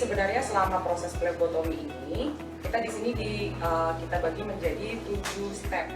sebenarnya selama proses flebotomi ini, kita di sini kita bagi menjadi 7 step.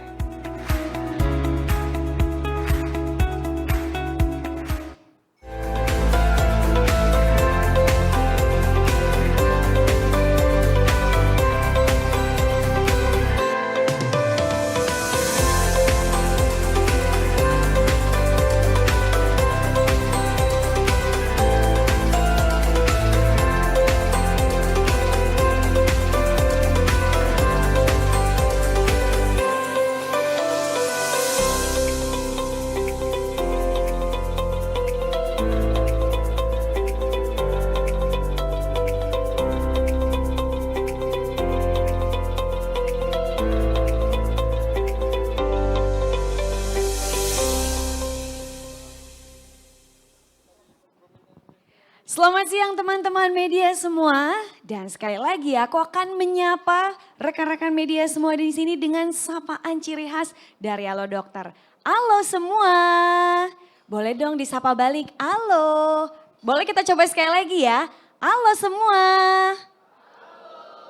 Selamat siang teman-teman media semua, dan sekali lagi aku akan menyapa rekan-rekan media semua di sini dengan sapaan ciri khas dari Halo Dokter. Halo semua, boleh dong disapa balik, halo. Boleh kita coba sekali lagi ya, halo semua.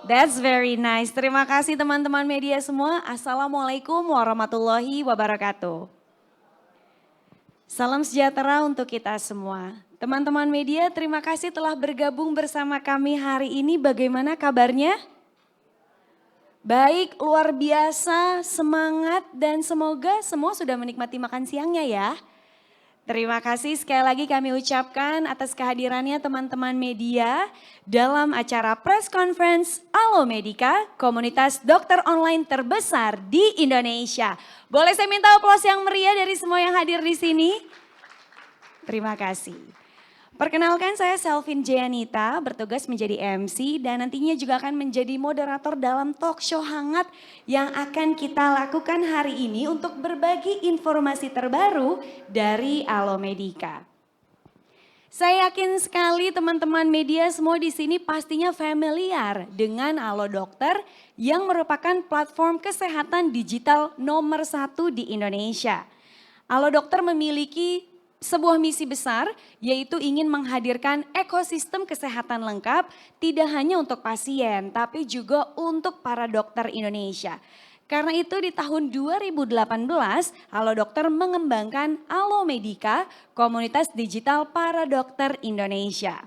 That's very nice, terima kasih teman-teman media semua. Assalamualaikum warahmatullahi wabarakatuh. Salam sejahtera untuk kita semua. Teman-teman media, terima kasih telah bergabung bersama kami hari ini. Bagaimana kabarnya? Baik, luar biasa, semangat, dan semoga semua sudah menikmati makan siangnya ya. Terima kasih sekali lagi kami ucapkan atas kehadirannya teman-teman media dalam acara press conference Halo Medika, komunitas dokter online terbesar di Indonesia. Boleh saya minta aplaus yang meriah dari semua yang hadir di sini? Terima kasih. Perkenalkan, saya Selvin Jayanita, bertugas menjadi MC dan nantinya juga akan menjadi moderator dalam talk show hangat yang akan kita lakukan hari ini untuk berbagi informasi terbaru dari Halo Medika. Saya yakin sekali teman-teman media semua di sini pastinya familiar dengan Halo Dokter yang merupakan platform kesehatan digital nomor 1 di Indonesia. Halo Dokter memiliki sebuah misi besar, yaitu ingin menghadirkan ekosistem kesehatan lengkap tidak hanya untuk pasien tapi juga untuk para dokter Indonesia. Karena itu di tahun 2018 Halo Dokter mengembangkan Halo Medika, komunitas digital para dokter Indonesia.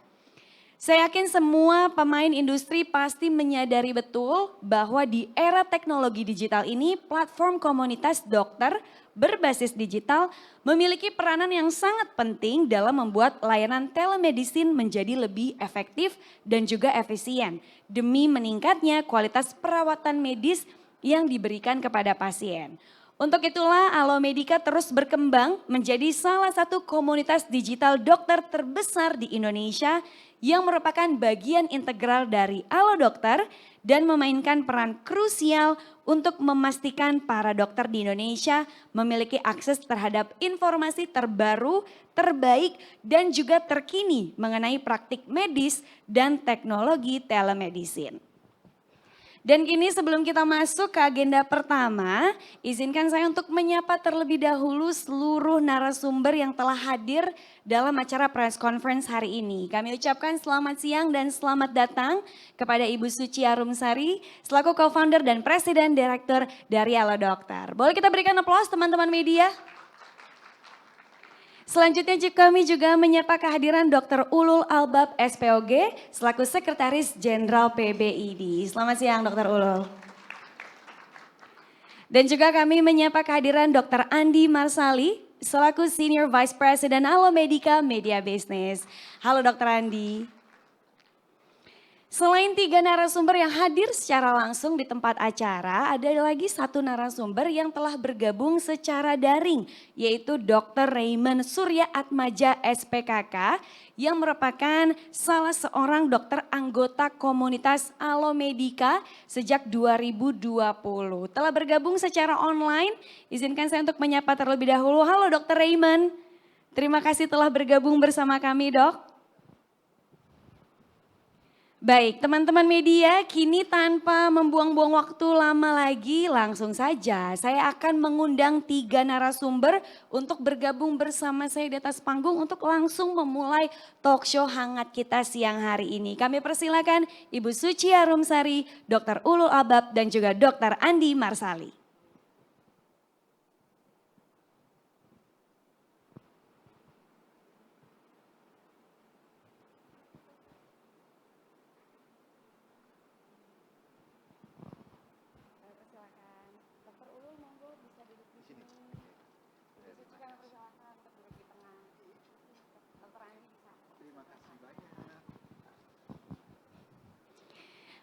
Saya yakin semua pemain industri pasti menyadari betul bahwa di era teknologi digital ini platform komunitas dokter berbasis digital memiliki peranan yang sangat penting dalam membuat layanan telemedicine menjadi lebih efektif dan juga efisien demi meningkatnya kualitas perawatan medis yang diberikan kepada pasien. Untuk itulah Halo Medika terus berkembang menjadi salah satu komunitas digital dokter terbesar di Indonesia yang merupakan bagian integral dari Halo Dokter dan memainkan peran krusial untuk memastikan para dokter di Indonesia memiliki akses terhadap informasi terbaru, terbaik, dan juga terkini mengenai praktik medis dan teknologi telemedicine. Dan kini sebelum kita masuk ke agenda pertama, izinkan saya untuk menyapa terlebih dahulu seluruh narasumber yang telah hadir dalam acara press conference hari ini. Kami ucapkan selamat siang dan selamat datang kepada Ibu Suci Arumsari selaku co-founder dan presiden direktur dari Halo Dokter. Boleh kita berikan aplaus teman-teman media? Selanjutnya kami juga menyapa kehadiran Dr. Ulul Albab SPOG selaku Sekretaris Jenderal PBID. Selamat siang Dr. Ulul. Dan juga kami menyapa kehadiran Dr. Andi Marsali selaku Senior Vice President Halo Medika Media Business. Halo Dr. Andi. Selain 3 narasumber yang hadir secara langsung di tempat acara, ada lagi 1 narasumber yang telah bergabung secara daring, yaitu Dr. Raymond Surya Atmaja SPKK yang merupakan salah seorang dokter anggota komunitas Halo Medika sejak 2020. Telah bergabung secara online, izinkan saya untuk menyapa terlebih dahulu. Halo Dr. Raymond, terima kasih telah bergabung bersama kami Dok. Baik, teman-teman media, kini tanpa membuang-buang waktu lama lagi, langsung saja saya akan mengundang 3 narasumber untuk bergabung bersama saya di atas panggung untuk langsung memulai talk show hangat kita siang hari ini. Kami persilakan Ibu Suci Arumsari, Dr. Ulul Albab, dan juga Dr. Andi Marsali.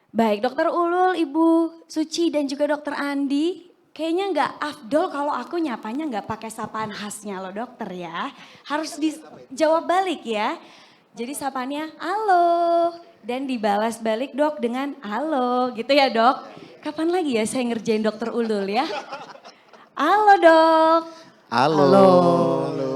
Baik, Dokter Ulul, Ibu Suci dan juga Dokter Andi, kayaknya nggak afdol kalau aku nyapanya nggak pakai sapaan khasnya loh dokter ya. Harus dijawab balik ya. Jadi sapaannya halo dan dibalas balik dok dengan halo gitu ya dok. Kapan lagi ya saya ngerjain Dokter Ulul ya? Halo dok. Halo.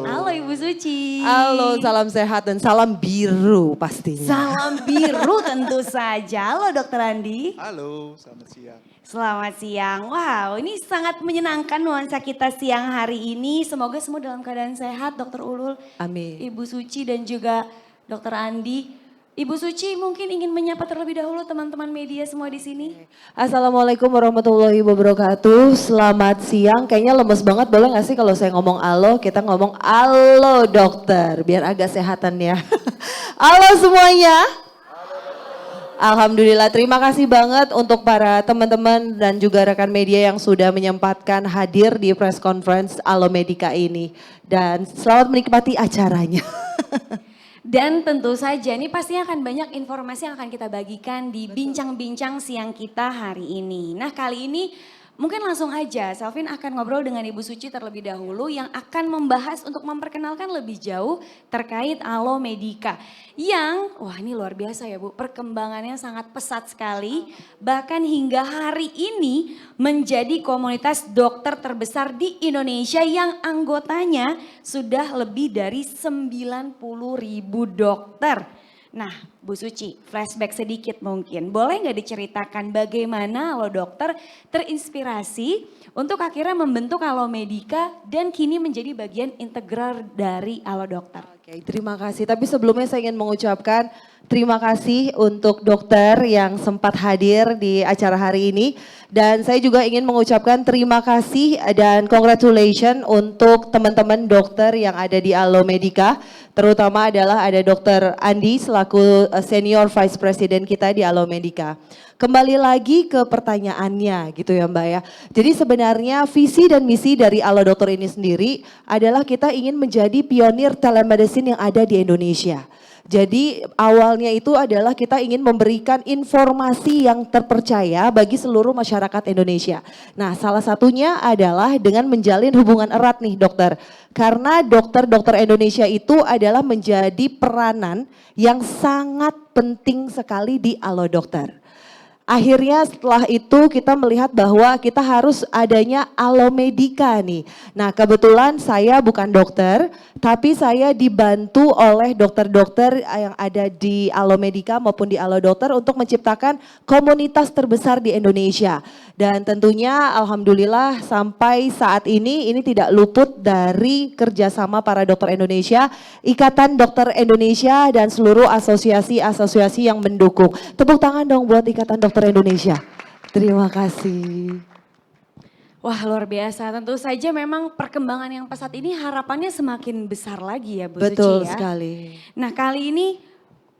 Halo Ibu Suci. Halo, salam sehat dan salam biru pastinya. Salam biru tentu saja. Halo Dokter Andi. Halo, selamat siang. Selamat siang. Wow, ini sangat menyenangkan nuansa kita siang hari ini. Semoga semua dalam keadaan sehat, Dokter Ulul, Amin. Ibu Suci dan juga Dokter Andi. Ibu Suci mungkin ingin menyapa terlebih dahulu teman-teman media semua di sini. Assalamualaikum warahmatullahi wabarakatuh. Selamat siang. Kayaknya lemes banget, boleh gak sih kalau saya ngomong halo, kita ngomong halo dokter. Biar agak sehatan ya. Halo semuanya. Alhamdulillah, terima kasih banget untuk para teman-teman dan juga rekan media yang sudah menyempatkan hadir di press conference Alomedica ini. Dan selamat menikmati acaranya. Dan tentu saja ini pastinya akan banyak informasi yang akan kita bagikan di bincang-bincang siang kita hari ini. Nah kali ini mungkin langsung aja Selvin akan ngobrol dengan Ibu Suci terlebih dahulu yang akan membahas untuk memperkenalkan lebih jauh terkait Alomedica. Yang, wah ini luar biasa ya Bu, perkembangannya sangat pesat sekali. Bahkan hingga hari ini menjadi komunitas dokter terbesar di Indonesia yang anggotanya sudah lebih dari 90.000 dokter. Nah Bu Suci, flashback sedikit mungkin. Boleh nggak diceritakan bagaimana Halo Dokter terinspirasi untuk akhirnya membentuk Alomedica dan kini menjadi bagian integral dari Halo Dokter? Oke, terima kasih. Tapi sebelumnya saya ingin mengucapkan terima kasih untuk dokter yang sempat hadir di acara hari ini. Dan saya juga ingin mengucapkan terima kasih dan congratulations untuk teman-teman dokter yang ada di Alomedica. Terutama adalah ada Dokter Andi selaku Senior Vice President kita di Alomedica. Kembali lagi ke pertanyaannya gitu ya Mbak ya. Jadi sebenarnya visi dan misi dari Alo Dokter ini sendiri adalah kita ingin menjadi pionir telemedicine yang ada di Indonesia. Jadi awalnya itu adalah kita ingin memberikan informasi yang terpercaya bagi seluruh masyarakat Indonesia. Nah salah satunya adalah dengan menjalin hubungan erat nih dokter. Karena dokter-dokter Indonesia itu adalah menjadi peranan yang sangat penting sekali di Alo Dokter. Akhirnya setelah itu kita melihat bahwa kita harus adanya Alomedica nih. Nah kebetulan saya bukan dokter, tapi saya dibantu oleh dokter-dokter yang ada di Alomedica maupun di Alo Dokter untuk menciptakan komunitas terbesar di Indonesia. Dan tentunya alhamdulillah sampai saat ini tidak luput dari kerjasama para dokter Indonesia, Ikatan Dokter Indonesia dan seluruh asosiasi-asosiasi yang mendukung. Tepuk tangan dong buat Ikatan Dokter Indonesia. Terima kasih. Wah luar biasa, tentu saja memang perkembangan yang pesat ini harapannya semakin besar lagi ya Bu Suci ya. Betul sekali. Nah kali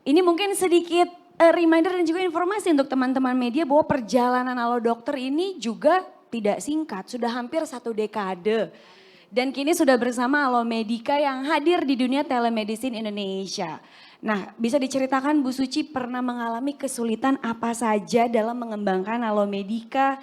ini mungkin sedikit reminder dan juga informasi untuk teman-teman media bahwa perjalanan Halo Dokter ini juga tidak singkat, sudah hampir 1 dekade. Dan kini sudah bersama Alomedica yang hadir di dunia telemedicine Indonesia. Nah bisa diceritakan Bu Suci pernah mengalami kesulitan apa saja dalam mengembangkan Alomedica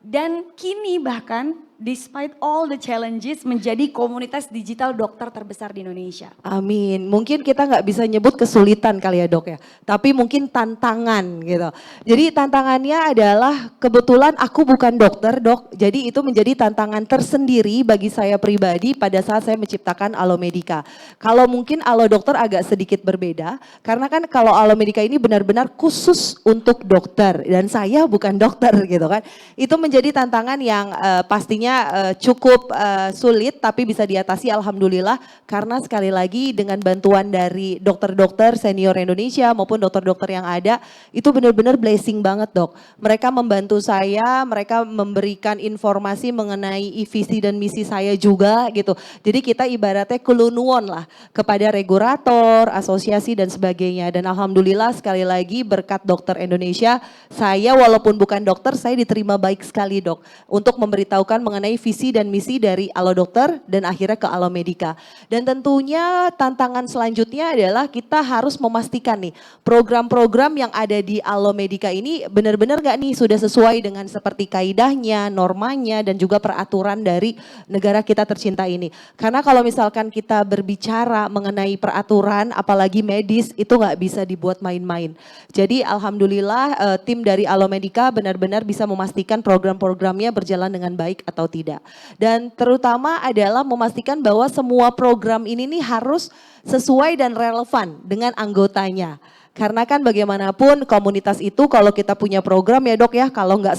dan kini bahkan despite all the challenges menjadi komunitas digital dokter terbesar di Indonesia? Amin. Mungkin kita nggak bisa nyebut kesulitan kali ya dok ya, tapi mungkin tantangan gitu. Jadi tantangannya adalah kebetulan aku bukan dokter dok, jadi itu menjadi tantangan tersendiri bagi saya pribadi pada saat saya menciptakan Alomedica. Kalau mungkin Alo Dokter agak sedikit berbeda, karena kan kalau Alomedica ini benar-benar khusus untuk dokter dan saya bukan dokter gitu kan. Itu menjadi tantangan yang pastinya cukup sulit tapi bisa diatasi alhamdulillah karena sekali lagi dengan bantuan dari dokter-dokter senior Indonesia maupun dokter-dokter yang ada itu benar-benar blessing banget dok. Mereka membantu saya, mereka memberikan informasi mengenai visi dan misi saya juga gitu. Jadi kita ibaratnya kulunuon lah kepada regulator, asosiasi dan sebagainya. Dan alhamdulillah sekali lagi berkat dokter Indonesia saya walaupun bukan dokter saya diterima baik sekali dok untuk memberitahukan mengenai visi dan misi dari Alo Dokter dan akhirnya ke Alomedica. Dan tentunya tantangan selanjutnya adalah kita harus memastikan nih program-program yang ada di Alomedica ini benar-benar gak nih sudah sesuai dengan seperti kaidahnya, normanya dan juga peraturan dari negara kita tercinta ini. Karena kalau misalkan kita berbicara mengenai peraturan apalagi medis itu gak bisa dibuat main-main. Jadi alhamdulillah tim dari Alomedica benar-benar bisa memastikan program-programnya berjalan dengan baik atau tidak. Dan terutama adalah memastikan bahwa semua program ini nih harus sesuai dan relevan dengan anggotanya. Karena kan bagaimanapun komunitas itu kalau kita punya program ya dok ya kalau nggak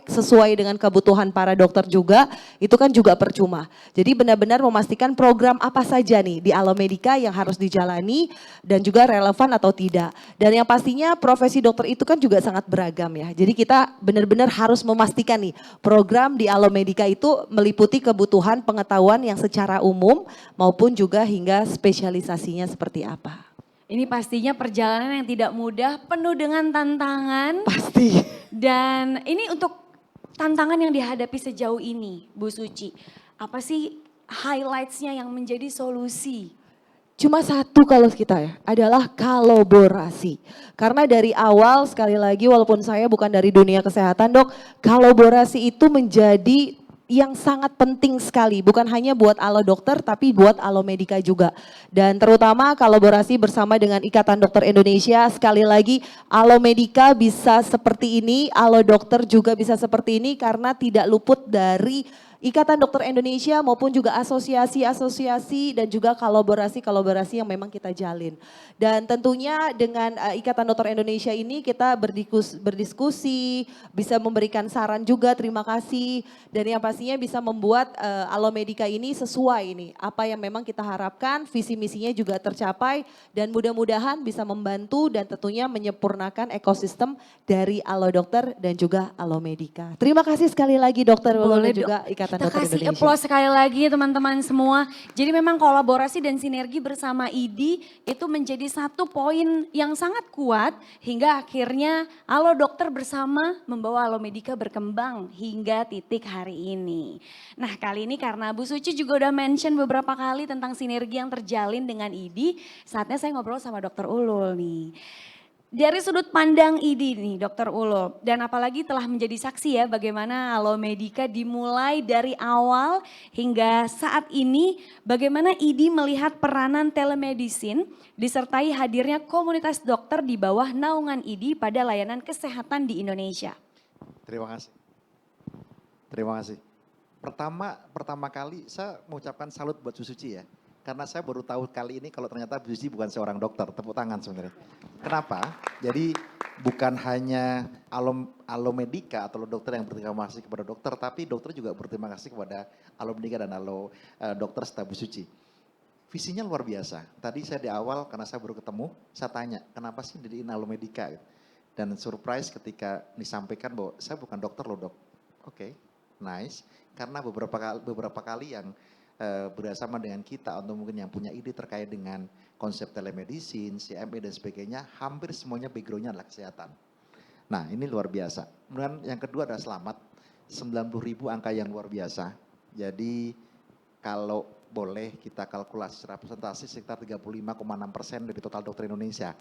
sesuai dengan kebutuhan para dokter juga itu kan juga percuma. Jadi benar-benar memastikan program apa saja nih di Alomedica yang harus dijalani dan juga relevan atau tidak. Dan yang pastinya profesi dokter itu kan juga sangat beragam ya. Jadi kita benar-benar harus memastikan nih program di Alomedica itu meliputi kebutuhan pengetahuan yang secara umum maupun juga hingga spesialisasinya seperti apa. Ini pastinya perjalanan yang tidak mudah, penuh dengan tantangan. Pasti. Dan ini untuk tantangan yang dihadapi sejauh ini, Bu Suci. Apa sih highlights-nya yang menjadi solusi? Cuma satu kalau kita ya, adalah kolaborasi. Karena dari awal sekali lagi walaupun saya bukan dari dunia kesehatan dok, kolaborasi itu menjadi yang sangat penting sekali, bukan hanya buat Alo Dokter tapi buat Alomedica juga. Dan terutama kolaborasi bersama dengan Ikatan Dokter Indonesia, sekali lagi Alomedica bisa seperti ini, Alo Dokter juga bisa seperti ini karena tidak luput dari Ikatan Dokter Indonesia maupun juga asosiasi-asosiasi dan juga kolaborasi-kolaborasi yang memang kita jalin. Dan tentunya dengan Ikatan Dokter Indonesia ini kita berdiskusi, bisa memberikan saran juga, terima kasih. Dan yang pastinya bisa membuat Alomedica ini sesuai ini, apa yang memang kita harapkan, visi misinya juga tercapai dan mudah-mudahan bisa membantu dan tentunya menyempurnakan ekosistem dari Alo Dokter dan juga Alomedica. Terima kasih sekali lagi Dokter Ulul dan juga Ikatan Kita Dokter kasih Indonesia. applause sekali lagi teman-teman semua. Jadi memang kolaborasi dan sinergi bersama IDI itu menjadi satu poin yang sangat kuat hingga akhirnya Alo Dokter bersama membawa Alomedica berkembang hingga titik hari ini. Nah kali ini karena Bu Suci juga udah mention beberapa kali tentang sinergi yang terjalin dengan IDI, saatnya saya ngobrol sama Dokter Ulul nih. Dari sudut pandang IDI nih Dokter Ulul, dan apalagi telah menjadi saksi ya bagaimana Alomedica dimulai dari awal hingga saat ini, bagaimana IDI melihat peranan telemedicine disertai hadirnya komunitas dokter di bawah naungan IDI pada layanan kesehatan di Indonesia. Terima kasih. Terima kasih. Pertama kali saya mengucapkan salut buat Bu Suci ya. Karena saya baru tahu kali ini kalau ternyata Bu Suci bukan seorang dokter, tepuk tangan sebenarnya. Kenapa? Jadi bukan hanya Alomedica atau dokter yang berterima kasih kepada dokter, tapi dokter juga berterima kasih kepada Alomedica dan Alo Dokter serta Bu Suci. Visinya luar biasa. Tadi saya di awal karena saya baru ketemu, saya tanya kenapa sih diriin Alomedica? Dan surprise ketika disampaikan bahwa saya bukan dokter loh dok. Oke, nice. Karena beberapa kali yang bersama dengan kita atau mungkin yang punya ide terkait dengan konsep telemedicine, CME dan sebagainya, hampir semuanya backgroundnya adalah kesehatan. Nah ini luar biasa. Kemudian yang kedua adalah selamat, 90.000 angka yang luar biasa. Jadi kalau boleh kita kalkulasi secara presentasi sekitar 35,6% dari total dokter Indonesia.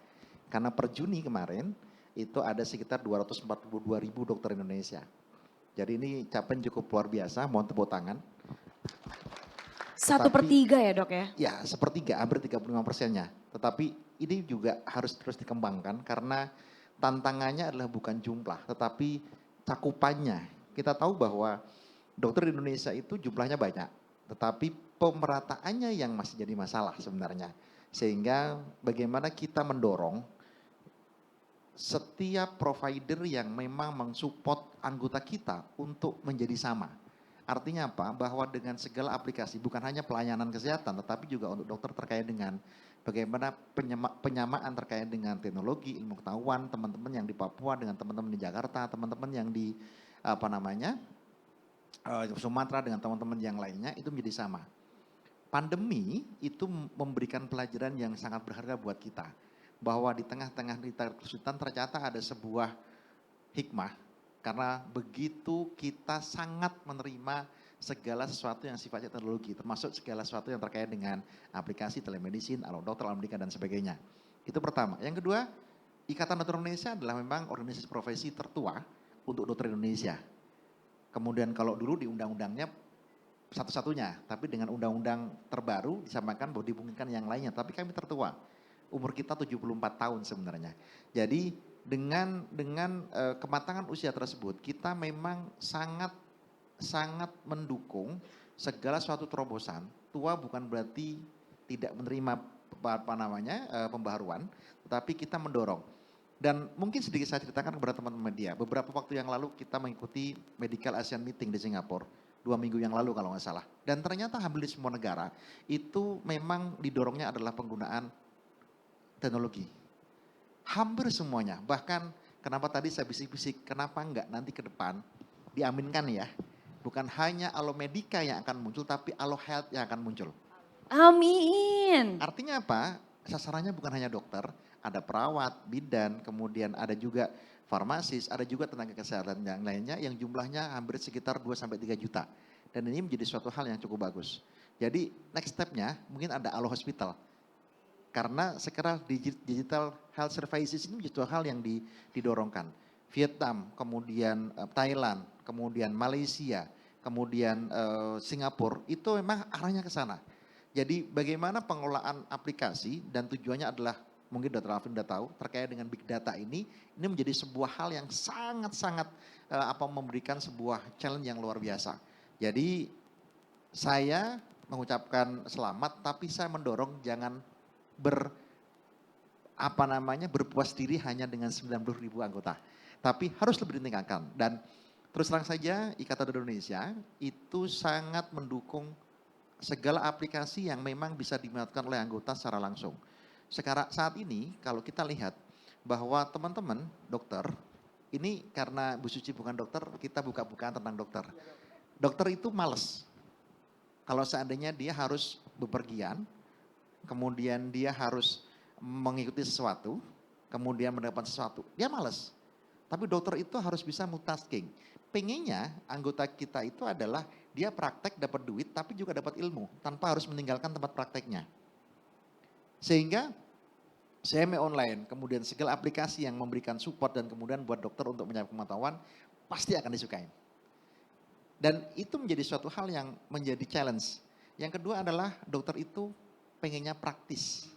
Karena per Juni kemarin itu ada sekitar 242.000 dokter Indonesia. Jadi ini capaian cukup luar biasa, mohon tepuk tangan. 1/3 ya dok ya? Ya, sepertiga, hampir 35%-nya. Tetapi ini juga harus terus dikembangkan karena tantangannya adalah bukan jumlah, tetapi cakupannya. Kita tahu bahwa dokter di Indonesia itu jumlahnya banyak, tetapi pemerataannya yang masih jadi masalah sebenarnya. Sehingga bagaimana kita mendorong setiap provider yang memang mensupport anggota kita untuk menjadi sama. Artinya apa? Bahwa dengan segala aplikasi, bukan hanya pelayanan kesehatan, tetapi juga untuk dokter terkait dengan bagaimana penyamaan terkait dengan teknologi, ilmu pengetahuan, teman-teman yang di Papua dengan teman-teman di Jakarta, teman-teman yang di Sumatera dengan teman-teman yang lainnya, itu menjadi sama. Pandemi itu memberikan pelajaran yang sangat berharga buat kita. Bahwa di tengah-tengah kesulitan ternyata ada sebuah hikmah. Karena begitu kita sangat menerima segala sesuatu yang sifatnya teknologi, termasuk segala sesuatu yang terkait dengan aplikasi telemedicine, alat dokter, alat medika dan sebagainya. Itu pertama. Yang kedua, Ikatan Dokter Indonesia adalah memang organisasi profesi tertua untuk dokter Indonesia. Kemudian kalau dulu di undang-undangnya satu-satunya, tapi dengan undang-undang terbaru disamakan bahwa dimungkinkan yang lainnya, tapi kami tertua. Umur kita 74 tahun sebenarnya. Jadi dengan kematangan usia tersebut, kita memang sangat mendukung segala suatu terobosan. Tua bukan berarti tidak menerima pembaharuan, tetapi kita mendorong. Dan mungkin sedikit saya ceritakan kepada teman-teman media. Beberapa waktu yang lalu kita mengikuti Medical Asian Meeting di Singapura. 2 minggu yang lalu kalau nggak salah. Dan ternyata hampir di semua negara itu memang didorongnya adalah penggunaan teknologi. Hampir semuanya, bahkan kenapa tadi saya bisik-bisik, kenapa enggak nanti ke depan diaminkan ya. Bukan hanya Alomedica yang akan muncul, tapi Alohealth yang akan muncul. Amin. Artinya apa? Sasarannya bukan hanya dokter, ada perawat, bidan, kemudian ada juga farmasis, ada juga tenaga kesehatan yang lainnya yang jumlahnya hampir sekitar 2-3 juta. Dan ini menjadi suatu hal yang cukup bagus. Jadi next step-nya mungkin ada Alo Hospital. Karena sekarang digital health services ini menjadi suatu hal yang didorongkan. Vietnam, kemudian Thailand, kemudian Malaysia, kemudian Singapura, itu memang arahnya ke sana. Jadi bagaimana pengelolaan aplikasi dan tujuannya adalah, mungkin Dr. Alvin sudah tahu, terkait dengan big data ini menjadi sebuah hal yang sangat-sangat memberikan sebuah challenge yang luar biasa. Jadi saya mengucapkan selamat, tapi saya mendorong jangan berpuas diri hanya dengan 90.000 anggota. Tapi harus lebih ditingkatkan. Dan terus terang saja Ikatan Dokter Indonesia itu sangat mendukung segala aplikasi yang memang bisa dimanfaatkan oleh anggota secara langsung. Sekarang saat ini kalau kita lihat bahwa teman-teman dokter, ini karena Bu Suci bukan dokter, kita buka-bukaan tentang dokter. Dokter itu males. Kalau seandainya dia harus bepergian, kemudian dia harus mengikuti sesuatu, kemudian mendapat sesuatu, dia malas. Tapi dokter itu harus bisa multitasking. Pengennya anggota kita itu adalah dia praktek dapat duit tapi juga dapat ilmu tanpa harus meninggalkan tempat prakteknya. Sehingga CME online, kemudian segala aplikasi yang memberikan support dan kemudian buat dokter untuk menyampaikan pengetahuan pasti akan disukai. Dan itu menjadi suatu hal yang menjadi challenge. Yang kedua adalah dokter itu pengennya praktis.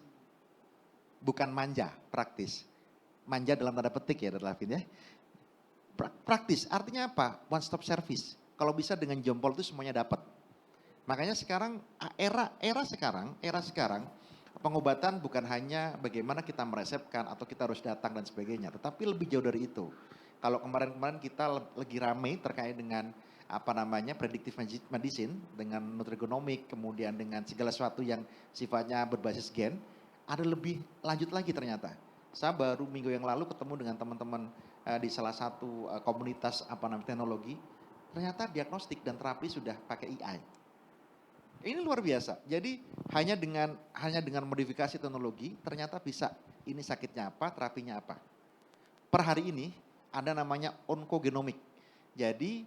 Bukan manja, praktis. Manja dalam tanda petik ya Dr. Alvin ya. Praktis, artinya apa? One stop service. Kalau bisa dengan jempol itu semuanya dapat. Makanya sekarang, era sekarang, pengobatan bukan hanya bagaimana kita meresepkan atau kita harus datang dan sebagainya. Tetapi lebih jauh dari itu. Kalau kemarin-kemarin kita lagi ramai terkait dengan predictive medicine, dengan nutrigenomik, kemudian dengan segala sesuatu yang sifatnya berbasis gen, ada lebih lanjut lagi ternyata. Saya baru minggu yang lalu ketemu dengan teman-teman di salah satu komunitas teknologi, ternyata diagnostik dan terapi sudah pakai AI. Ini luar biasa. Jadi hanya dengan modifikasi teknologi ternyata bisa ini sakitnya apa, terapinya apa. Per hari ini ada namanya onkogenomik. Jadi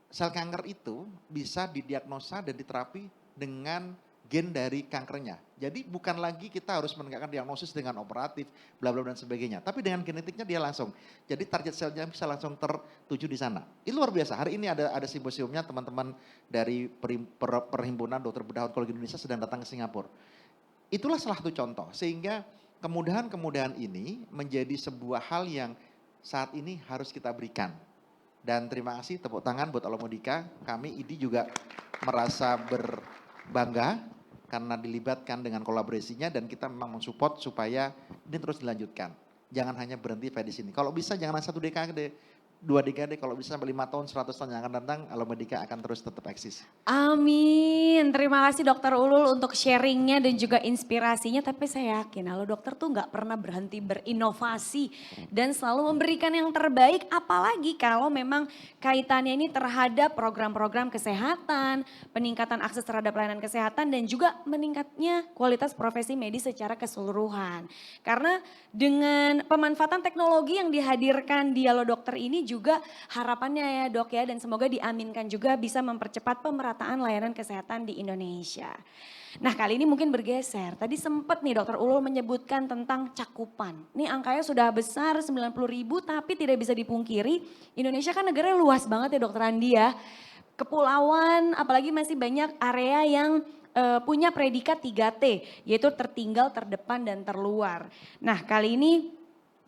sel kanker itu bisa didiagnosa dan diterapi dengan gen dari kankernya. Jadi bukan lagi kita harus menegakkan diagnosis dengan operatif, bla bla dan sebagainya. Tapi dengan genetiknya dia langsung. Jadi target selnya bisa langsung tertuju di sana. Ini luar biasa. Hari ini ada simposiumnya, teman-teman dari Perhimpunan Dokter Bedah Onkologi Indonesia sedang datang ke Singapura. Itulah salah satu contoh. Sehingga kemudahan-kemudahan ini menjadi sebuah hal yang saat ini harus kita berikan. Dan terima kasih, tepuk tangan buat Alomedica. Kami IDI juga merasa berbangga karena dilibatkan dengan kolaborasinya dan kita memang mensupport supaya ini terus dilanjutkan. Jangan hanya berhenti di sini. Kalau bisa jangan hanya 1 dekade, 2 dekade, kalau bisa sampai 5 tahun, 100 tahun yang akan datang, Alomedica akan terus tetap eksis. Amin. Terima kasih Dokter Ulul untuk sharingnya dan juga inspirasinya. Tapi saya yakin kalau dokter tuh nggak pernah berhenti berinovasi dan selalu memberikan yang terbaik. Apalagi kalau memang kaitannya ini terhadap program-program kesehatan, peningkatan akses terhadap pelayanan kesehatan dan juga meningkatnya kualitas profesi medis secara keseluruhan. Karena dengan pemanfaatan teknologi yang dihadirkan di Halo Dokter ini juga harapannya ya Dok ya, dan semoga diaminkan juga bisa mempercepat pemerataan layanan kesehatan di Indonesia. Nah kali ini mungkin bergeser, tadi sempat nih Dokter Ulul menyebutkan tentang cakupan. Ini angkanya sudah besar 90.000 tapi tidak bisa dipungkiri Indonesia kan negaranya luas banget ya Dokter Andi ya. Kepulauan apalagi masih banyak area yang punya predikat 3T yaitu tertinggal, terdepan dan terluar. Nah kali ini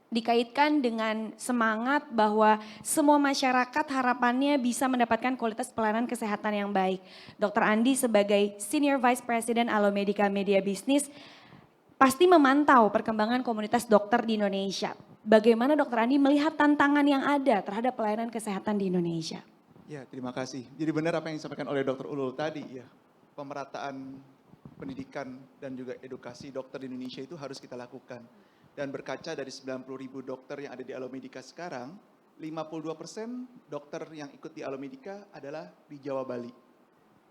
dikaitkan dengan semangat bahwa semua masyarakat harapannya bisa mendapatkan kualitas pelayanan kesehatan yang baik. Dr. Andi sebagai Senior Vice President Alomedica Media Business pasti memantau perkembangan komunitas dokter di Indonesia. Bagaimana Dr. Andi melihat tantangan yang ada terhadap pelayanan kesehatan di Indonesia? Ya, terima kasih. Jadi benar apa yang disampaikan oleh Dr. Ulul tadi ya. Pemerataan pendidikan dan juga edukasi dokter di Indonesia itu harus kita lakukan. Dan berkaca dari 90.000 dokter yang ada di Alomedica sekarang, 52% dokter yang ikut di Alomedica adalah di Jawa Bali.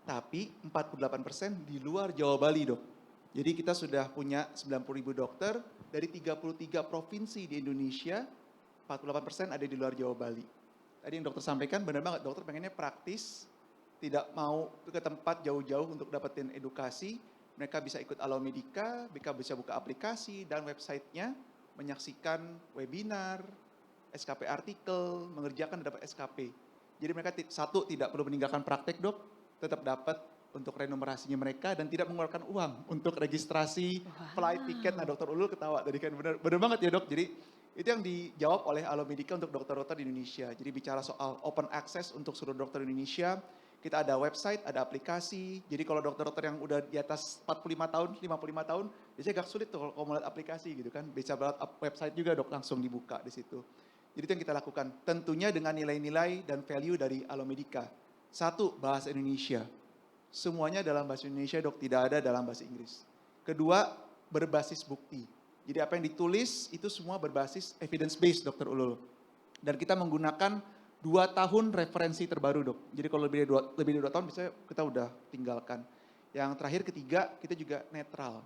Tapi 48% di luar Jawa Bali dok. Jadi kita sudah punya 90.000 dokter dari 33 provinsi di Indonesia, 48% ada di luar Jawa Bali. Tadi yang dokter sampaikan benar banget, dokter pengennya praktis, tidak mau ke tempat jauh-jauh untuk dapetin edukasi. Mereka bisa ikut Alomedica, mereka bisa buka aplikasi dan websitenya, menyaksikan webinar, SKP artikel, mengerjakan dan dapat SKP. Jadi mereka satu tidak perlu meninggalkan praktek dok, tetap dapat untuk renumerasinya mereka dan tidak mengeluarkan uang untuk registrasi flight tiket. Nah Dokter Ulul ketawa tadi kan benar banget ya dok. Jadi itu yang dijawab oleh Alomedica untuk dokter-dokter di Indonesia. Jadi bicara soal open access untuk seluruh dokter di Indonesia. Kita ada website, ada aplikasi. Jadi kalau dokter-dokter yang udah di atas 45 tahun, 55 tahun, biasanya agak sulit tuh kalau mau lihat aplikasi gitu kan. Bisa banget website juga dok, langsung dibuka di situ. Jadi itu yang kita lakukan. Tentunya dengan nilai-nilai dan value dari Alomedica. Satu, bahasa Indonesia. Semuanya dalam bahasa Indonesia dok, tidak ada dalam bahasa Inggris. Kedua, berbasis bukti. Jadi apa yang ditulis itu semua berbasis evidence based Dokter Ulul. Dan kita menggunakan 2 tahun referensi terbaru dok. Jadi kalau lebih dari 2 tahun bisa kita udah tinggalkan. Yang terakhir ketiga kita juga netral.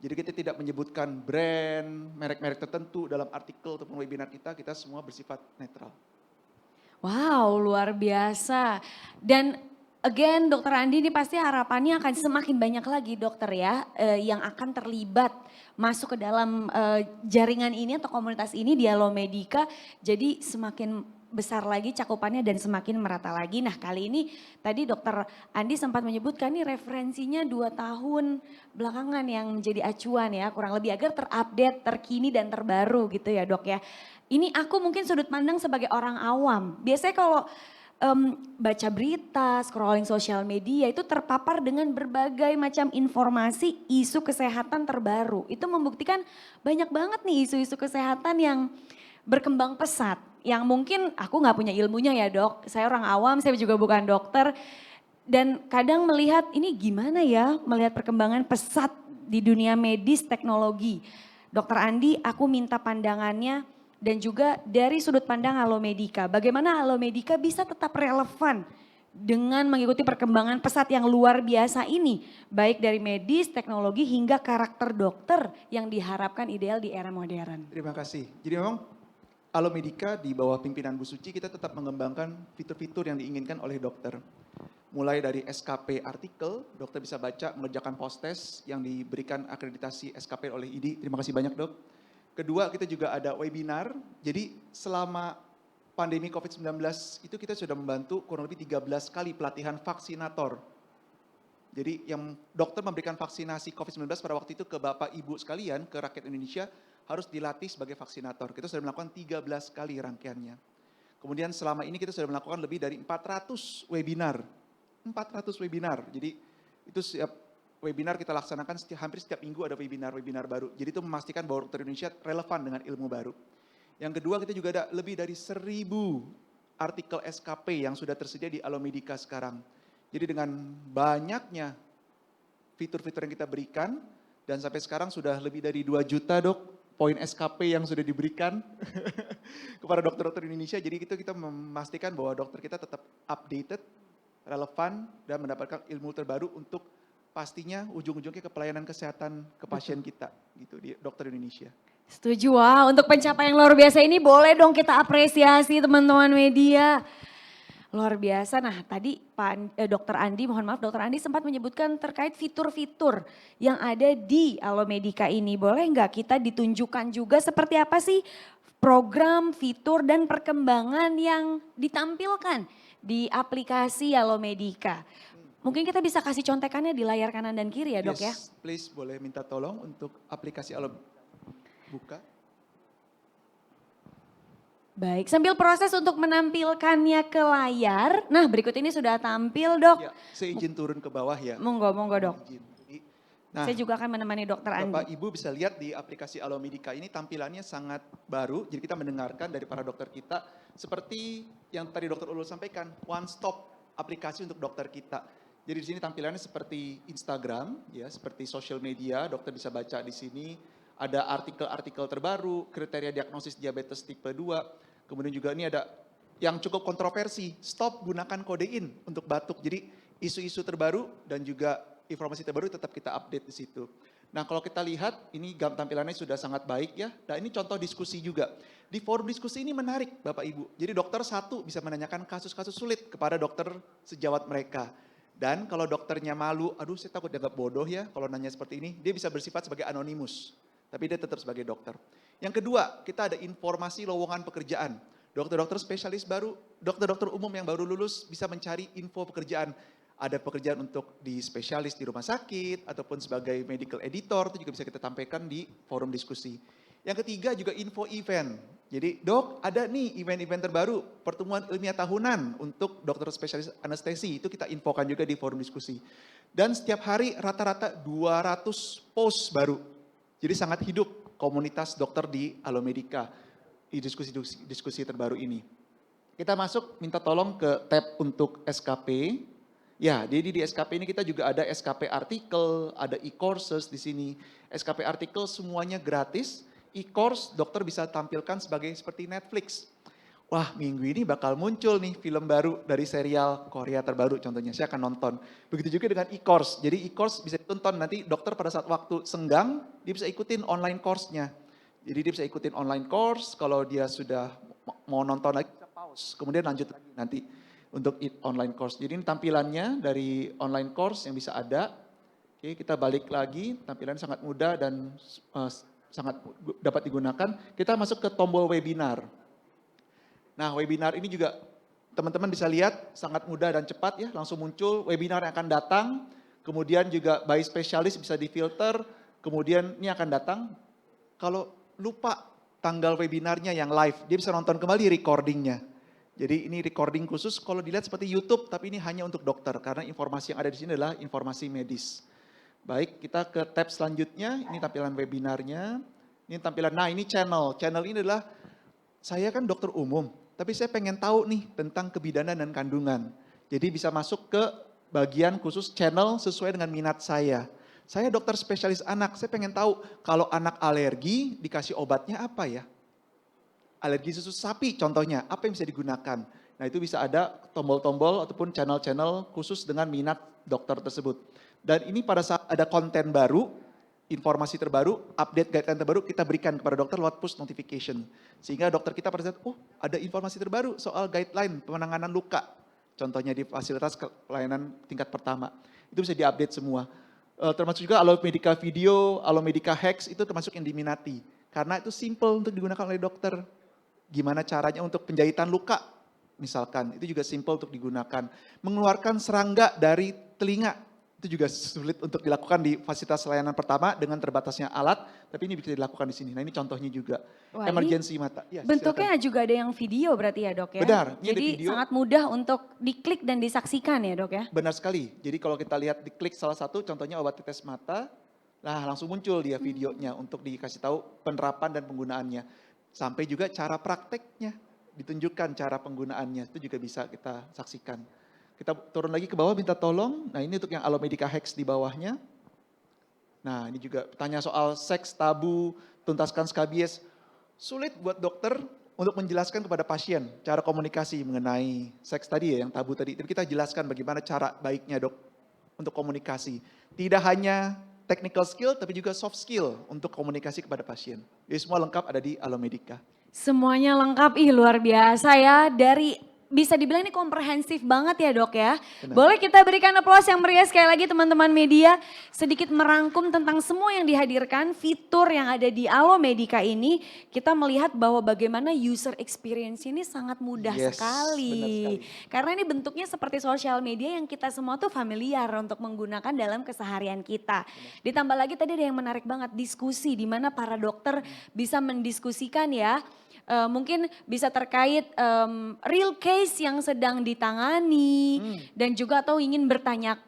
Jadi kita tidak menyebutkan brand, merek-merek tertentu dalam artikel ataupun webinar kita semua bersifat netral. Wow luar biasa. Dan again Dokter Andi ini pasti harapannya akan semakin banyak lagi dokter ya yang akan terlibat masuk ke dalam jaringan ini atau komunitas ini di Alomedica. Jadi semakin besar lagi cakupannya dan semakin merata lagi. Nah kali ini tadi Dokter Andi sempat menyebutkan nih referensinya 2 tahun belakangan yang menjadi acuan ya. Kurang lebih agar terupdate, terkini dan terbaru gitu ya dok ya. Ini aku mungkin sudut pandang sebagai orang awam. Biasanya kalau baca berita, scrolling sosial media itu terpapar dengan berbagai macam informasi isu kesehatan terbaru. Itu membuktikan banyak banget nih isu-isu kesehatan yang berkembang pesat. Yang mungkin aku gak punya ilmunya ya dok, saya orang awam, saya juga bukan dokter. Dan kadang melihat ini gimana ya melihat perkembangan pesat di dunia medis teknologi. Dokter Andi aku minta pandangannya dan juga dari sudut pandang Alomedica. Bagaimana Alomedica bisa tetap relevan dengan mengikuti perkembangan pesat yang luar biasa ini. Baik dari medis, teknologi hingga karakter dokter yang diharapkan ideal di era modern. Terima kasih. Jadi memang Alomedica di bawah pimpinan Bu Suci kita tetap mengembangkan fitur-fitur yang diinginkan oleh dokter. mulai dari SKP artikel, dokter bisa baca, mengerjakan post test yang diberikan akreditasi SKP oleh IDI. Terima kasih banyak dok. Kedua, kita juga ada webinar. Jadi selama pandemi COVID-19 itu kita sudah membantu kurang lebih 13 kali pelatihan vaksinator. Jadi yang dokter memberikan vaksinasi COVID-19 pada waktu itu ke Bapak Ibu sekalian, ke rakyat Indonesia, harus dilatih sebagai vaksinator. Kita sudah melakukan 13 kali rangkaiannya. Kemudian selama ini kita sudah melakukan lebih dari 400 webinar. 400 webinar. Jadi itu setiap webinar kita laksanakan hampir setiap minggu ada webinar baru. Jadi itu memastikan bahwa dokter Indonesia relevan dengan ilmu baru. Yang kedua kita juga ada lebih dari 1000 artikel SKP yang sudah tersedia di Alomedica sekarang. Jadi dengan banyaknya fitur-fitur yang kita berikan dan sampai sekarang sudah lebih dari 2 juta dok poin SKP yang sudah diberikan kepada dokter-dokter Indonesia. Jadi itu kita memastikan bahwa dokter kita tetap updated, relevan, dan mendapatkan ilmu terbaru untuk pastinya ujung-ujungnya ke pelayanan kesehatan ke pasien kita gitu di dokter Indonesia. Setuju, wah untuk pencapaian luar biasa ini boleh dong kita apresiasi teman-teman media. Luar biasa. Nah tadi Dr. Andi, mohon maaf Dr. Andi sempat menyebutkan terkait fitur-fitur yang ada di Alomedica ini. Boleh nggak kita ditunjukkan juga seperti apa sih program, fitur, dan perkembangan yang ditampilkan di aplikasi Alomedica? Mungkin kita bisa kasih contekannya di layar kanan dan kiri ya dok ya. Yes, please boleh minta tolong untuk aplikasi Alomedica buka. Baik, sambil proses untuk menampilkannya ke layar. Nah berikut ini sudah tampil dok. Ya, saya izin turun ke bawah ya. Monggo dok. Izin. Jadi, Saya juga akan menemani dokter Andi. Bapak Ibu bisa lihat di aplikasi Alomedica ini tampilannya sangat baru. Jadi kita mendengarkan dari para dokter kita seperti yang tadi dokter Ulul sampaikan, one stop aplikasi untuk dokter kita. Jadi di sini tampilannya seperti Instagram, ya, seperti social media. Dokter bisa baca di sini. Ada artikel-artikel terbaru, kriteria diagnosis diabetes tipe 2. Kemudian juga ini ada yang cukup kontroversi, stop gunakan kodein untuk batuk. Jadi isu-isu terbaru dan juga informasi terbaru tetap kita update di situ. Nah kalau kita lihat ini tampilannya sudah sangat baik ya. Nah ini contoh diskusi juga. Di forum diskusi ini menarik Bapak Ibu. Jadi dokter satu bisa menanyakan kasus-kasus sulit kepada dokter sejawat mereka. Dan kalau dokternya malu, aduh saya takut dianggap bodoh ya kalau nanya seperti ini. Dia bisa bersifat sebagai anonimus. Tapi dia tetap sebagai dokter. Yang kedua, kita ada informasi lowongan pekerjaan. Dokter-dokter spesialis baru, dokter-dokter umum yang baru lulus bisa mencari info pekerjaan. Ada pekerjaan untuk di spesialis di rumah sakit, ataupun sebagai medical editor, itu juga bisa kita tampilkan di forum diskusi. Yang ketiga juga info event. Jadi dok, ada nih event-event terbaru, pertemuan ilmiah tahunan untuk dokter spesialis anestesi, itu kita infokan juga di forum diskusi. Dan setiap hari rata-rata 200 post baru. Jadi sangat hidup komunitas dokter di Alomedica di diskusi terbaru ini. Kita masuk minta tolong ke tab untuk SKP. Ya, jadi di SKP ini kita juga ada SKP artikel, ada e-courses di sini. SKP artikel semuanya gratis. E-course dokter bisa tampilkan sebagai seperti Netflix. Wah minggu ini bakal muncul nih film baru dari serial Korea terbaru contohnya, saya akan nonton. Begitu juga dengan e-course, jadi e-course bisa ditonton nanti dokter pada saat waktu senggang, dia bisa ikutin online course-nya. Jadi dia bisa ikutin online course, kalau dia sudah mau nonton lagi bisa pause, kemudian lanjut lagi nanti untuk online course. Jadi ini tampilannya dari online course yang bisa ada. Oke, kita balik lagi, tampilannya sangat mudah dan sangat dapat digunakan. Kita masuk ke tombol webinar. Nah webinar ini juga teman-teman bisa lihat sangat mudah dan cepat ya, langsung muncul webinar yang akan datang, kemudian juga by spesialis bisa difilter, kemudian ini akan datang. Kalau lupa tanggal webinarnya yang live, dia bisa nonton kembali recordingnya. Jadi ini recording khusus kalau dilihat seperti YouTube, tapi ini hanya untuk dokter, karena informasi yang ada di sini adalah informasi medis. Baik, kita ke tab selanjutnya, ini tampilan webinarnya, ini tampilan, nah ini channel ini adalah, saya kan dokter umum, tapi saya pengen tahu nih tentang kebidanan dan kandungan. Jadi bisa masuk ke bagian khusus channel sesuai dengan minat saya. Saya dokter spesialis anak, saya pengen tahu kalau anak alergi dikasih obatnya apa ya? Alergi susu sapi contohnya, apa yang bisa digunakan? Nah itu bisa ada tombol-tombol ataupun channel-channel khusus dengan minat dokter tersebut. Dan ini pada saat ada konten baru, informasi terbaru, update guideline terbaru kita berikan kepada dokter lewat push notification. Sehingga dokter kita pada saat, oh ada informasi terbaru soal guideline penanganan luka. contohnya di fasilitas pelayanan tingkat pertama. Itu bisa diupdate semua. Termasuk juga Alomedica Video, Alomedica Hex itu termasuk yang diminati. Karena itu simple untuk digunakan oleh dokter. Gimana caranya untuk penjahitan luka, misalkan, itu juga simple untuk digunakan. Mengeluarkan serangga dari telinga, itu juga sulit untuk dilakukan di fasilitas layanan pertama dengan terbatasnya alat, tapi ini bisa dilakukan di sini. Nah ini contohnya juga, Wah, emergency mata. Ya, bentuknya silakan. juga ada yang video berarti ya dok ya? Benar, ini ada Jadi video. sangat mudah untuk diklik dan disaksikan ya dok ya? Benar sekali, jadi kalau kita lihat diklik salah satu, contohnya obat tetes mata, nah langsung muncul dia videonya untuk dikasih tahu penerapan dan penggunaannya. Sampai juga cara prakteknya, ditunjukkan cara penggunaannya, itu juga bisa kita saksikan. Kita turun lagi ke bawah, minta tolong. Nah ini untuk yang Alomedica Hex di bawahnya. Nah ini juga tanya soal seks, tabu, tuntaskan skabies. Sulit buat dokter untuk menjelaskan kepada pasien cara komunikasi mengenai seks tadi ya, yang tabu tadi. Tapi kita jelaskan bagaimana cara baiknya dok untuk komunikasi. Tidak hanya technical skill, tapi juga soft skill untuk komunikasi kepada pasien. Jadi semua lengkap ada di Alomedica. Semuanya lengkap, luar biasa ya. Bisa dibilang ini komprehensif banget ya dok ya. Benar. Boleh kita berikan aplaus yang meriah sekali lagi teman-teman media. Sedikit merangkum tentang semua yang dihadirkan, fitur yang ada di Alomedica ini. Kita melihat bahwa bagaimana user experience ini sangat mudah Yes, sekali. benar sekali. Karena ini bentuknya seperti sosial media yang kita semua tuh familiar untuk menggunakan dalam keseharian kita. Ditambah lagi tadi ada yang menarik banget, diskusi di mana para dokter bisa mendiskusikan ya. Mungkin bisa terkait real case yang sedang ditangani dan juga atau ingin bertanya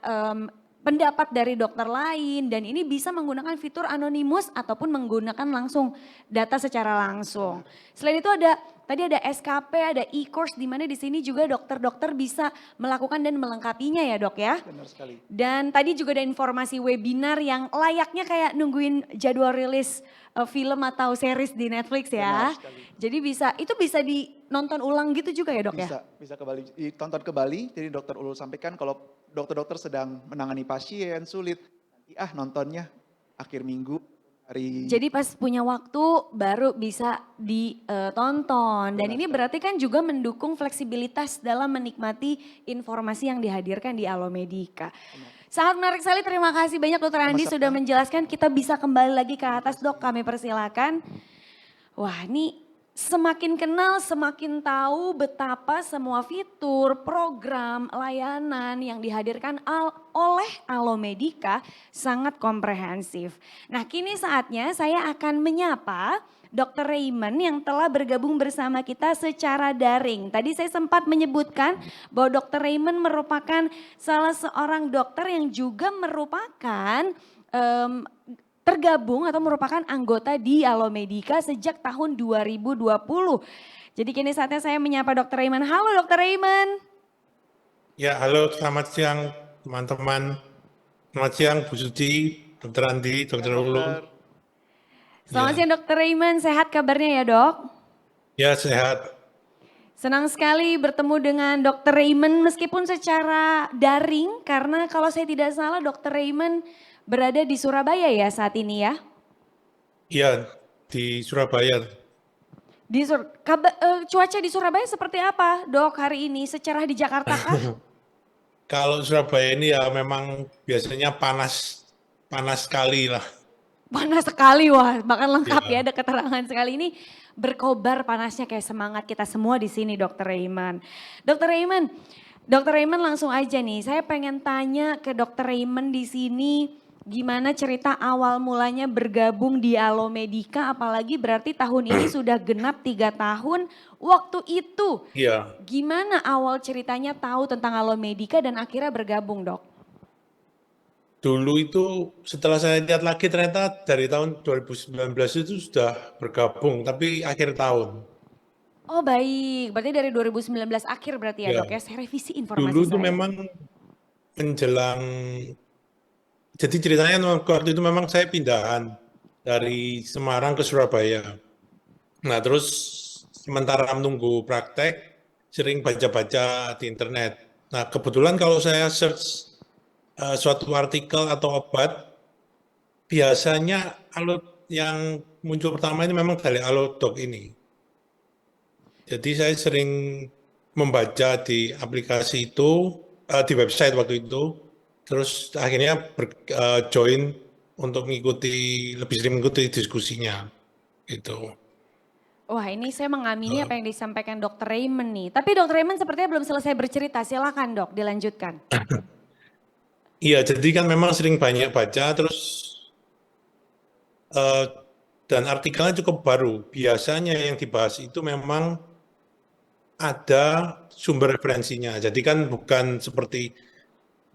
pendapat dari dokter lain dan ini bisa menggunakan fitur anonimus ataupun menggunakan langsung data secara langsung. Selain itu tadi ada SKP, ada e-course di mana di sini juga dokter-dokter bisa melakukan dan melengkapinya ya dok ya. Benar sekali. Dan tadi juga ada informasi webinar yang layaknya kayak nungguin jadwal rilis film atau series di Netflix ya. Benar sekali. Jadi itu bisa dinonton ulang gitu juga ya dok ya? Bisa kembali, ditonton kembali. Jadi dokter Ulul sampaikan kalau dokter-dokter sedang menangani pasien sulit, nanti nontonnya akhir minggu hari. Jadi pas punya waktu baru bisa ditonton. Dan Benar ini sekali. berarti kan juga mendukung fleksibilitas dalam menikmati informasi yang dihadirkan di Alomedica. Sangat menarik sekali, terima kasih banyak Dokter Andi Sama-sama. sudah menjelaskan. Kita bisa kembali lagi ke atas dok, kami persilakan. Wah ini semakin kenal semakin tahu betapa semua fitur, program, layanan yang dihadirkan oleh Alomedica sangat komprehensif. Nah kini saatnya saya akan menyapa Dr. Raymond yang telah bergabung bersama kita secara daring. Tadi saya sempat menyebutkan bahwa Dr. Raymond merupakan salah seorang dokter yang juga merupakan tergabung atau merupakan anggota di Alomedica sejak tahun 2020. Jadi kini saatnya saya menyapa Dr. Raymond. Halo Dr. Raymond. Ya, halo, selamat siang teman-teman. Selamat siang Bu Suci, Dr. Andi, Dr. Ulul. Selamat Ya. siang Dr. Raymond, sehat kabarnya ya dok? Ya, sehat. Senang sekali bertemu dengan Dr. Raymond meskipun secara daring karena kalau saya tidak salah Dr. Raymond berada di Surabaya ya saat ini ya? Iya, di Surabaya. Cuaca di Surabaya seperti apa dok hari ini? Secerah di Jakarta kah? Kalau Surabaya ini ya memang biasanya panas sekali lah. Panas sekali wah, bahkan lengkap ya Ya. ada keterangan sekali ini berkobar panasnya kayak semangat kita semua di sini Dr. Raymond. Dr. Raymond langsung aja nih, saya pengen tanya ke Dr. Raymond di sini gimana cerita awal mulanya bergabung di Alomedica apalagi berarti tahun ini sudah genap 3 tahun. Waktu itu Iya, gimana awal ceritanya tahu tentang Alomedica dan akhirnya bergabung dok? dulu itu setelah saya lihat lagi ternyata dari tahun 2019 itu sudah bergabung, tapi akhir tahun. Oh baik, berarti dari 2019 akhir berarti ya Ya. dok ya, saya revisi informasi Dulu itu saya. memang menjelang, jadi ceritanya waktu itu memang saya pindahan dari Semarang ke Surabaya. Nah terus sementara menunggu praktek, sering baca-baca di internet. Nah kebetulan kalau saya search suatu artikel atau obat, biasanya yang muncul pertama ini memang dari Alodoc ini. Jadi saya sering membaca di aplikasi itu, di website waktu itu, terus akhirnya join untuk lebih sering mengikuti diskusinya. Gitu. Wah, ini saya mengamini apa yang disampaikan Dr. Raymond nih. Tapi Dr. Raymond sepertinya belum selesai bercerita. Silakan Dok, dilanjutkan. Iya, jadi kan memang sering banyak baca, terus dan artikelnya cukup baru. Biasanya yang dibahas itu memang ada sumber referensinya. Jadi kan bukan seperti,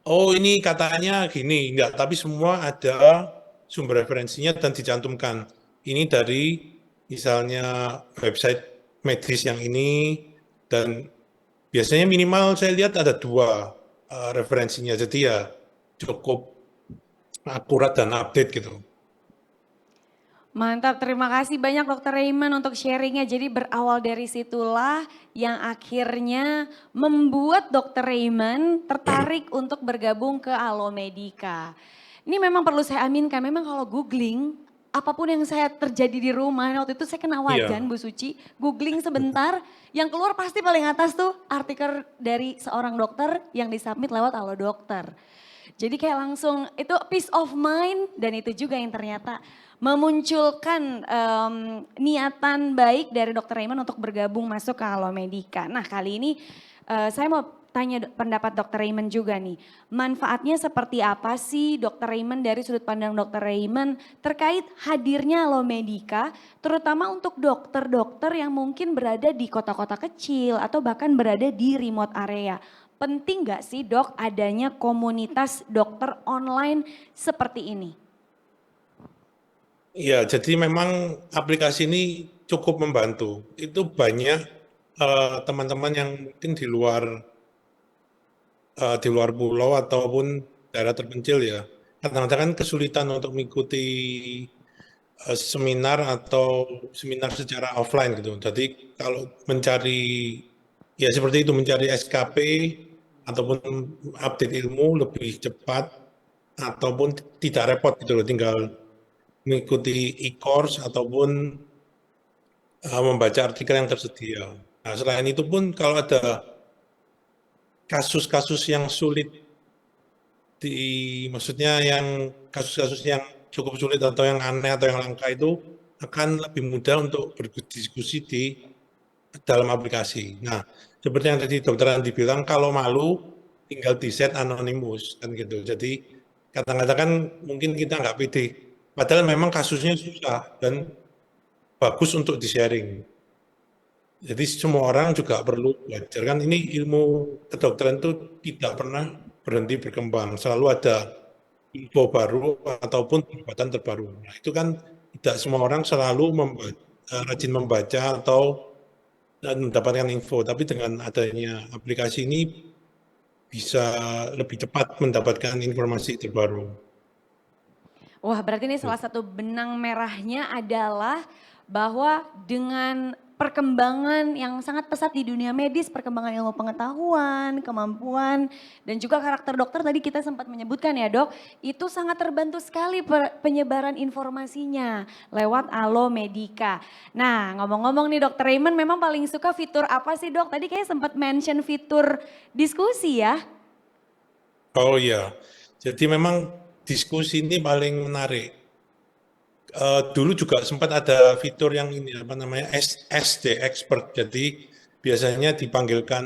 oh ini katanya gini, enggak. Tapi semua ada sumber referensinya dan dicantumkan. Ini dari misalnya website medis yang ini, dan biasanya minimal saya lihat ada 2 referensinya. Jadi ya cukup akurat dan update gitu. Mantap, terima kasih banyak Dr. Raymond untuk sharingnya. Jadi berawal dari situlah yang akhirnya membuat Dr. Raymond tertarik untuk bergabung ke Alomedica. Ini memang perlu saya aminkan, memang kalau googling, apapun yang saya terjadi di rumah, waktu itu saya kena wajan Bu Suci, googling sebentar, yang keluar pasti paling atas tuh artikel dari seorang dokter yang disubmit lewat Halo Dokter. Jadi kayak langsung itu peace of mind dan itu juga yang ternyata memunculkan niatan baik dari Dr. Raymond untuk bergabung masuk ke Alomedica. Nah kali ini saya mau tanya pendapat Dr. Raymond juga nih. Manfaatnya seperti apa sih Dr. Raymond dari sudut pandang Dr. Raymond terkait hadirnya Alomedica terutama untuk dokter-dokter yang mungkin berada di kota-kota kecil atau bahkan berada di remote area. Penting gak sih dok adanya komunitas dokter online seperti ini? Iya, jadi memang aplikasi ini cukup membantu. Itu banyak teman-teman yang mungkin di luar pulau ataupun daerah terpencil ya. Kadang-kadang kan kesulitan untuk mengikuti seminar atau seminar secara offline gitu. Jadi kalau mencari ya seperti itu, mencari SKP ataupun update ilmu lebih cepat ataupun tidak repot gitu loh, tinggal mengikuti e-course ataupun membaca artikel yang tersedia. Nah, selain itu pun kalau ada kasus-kasus yang sulit maksudnya yang kasus-kasus yang cukup sulit atau yang aneh atau yang langka itu akan lebih mudah untuk berdiskusi di dalam aplikasi. Nah, seperti yang tadi Dokter Andi bilang, kalau malu tinggal di set anonimus kan gitu. Jadi kadang-kadang kan mungkin kita nggak pede. Padahal memang kasusnya susah dan bagus untuk di-sharing. Jadi semua orang juga perlu belajar. Kan ini ilmu kedokteran itu tidak pernah berhenti berkembang. Selalu ada info baru ataupun pengobatan terbaru. Nah, itu kan tidak semua orang selalu rajin membaca atau mendapatkan info. Tapi dengan adanya aplikasi ini bisa lebih cepat mendapatkan informasi terbaru. Wah berarti ini salah satu benang merahnya adalah bahwa dengan perkembangan yang sangat pesat di dunia medis, perkembangan ilmu pengetahuan, kemampuan, dan juga karakter dokter tadi kita sempat menyebutkan ya dok, itu sangat terbantu sekali penyebaran informasinya lewat Alomedica. Nah ngomong-ngomong nih Dokter Raymond memang paling suka fitur apa sih dok? Tadi kayak sempat mention fitur diskusi ya? Oh iya, jadi memang diskusi ini paling menarik. Dulu juga sempat ada fitur yang ini apa namanya SD expert. Jadi biasanya dipanggilkan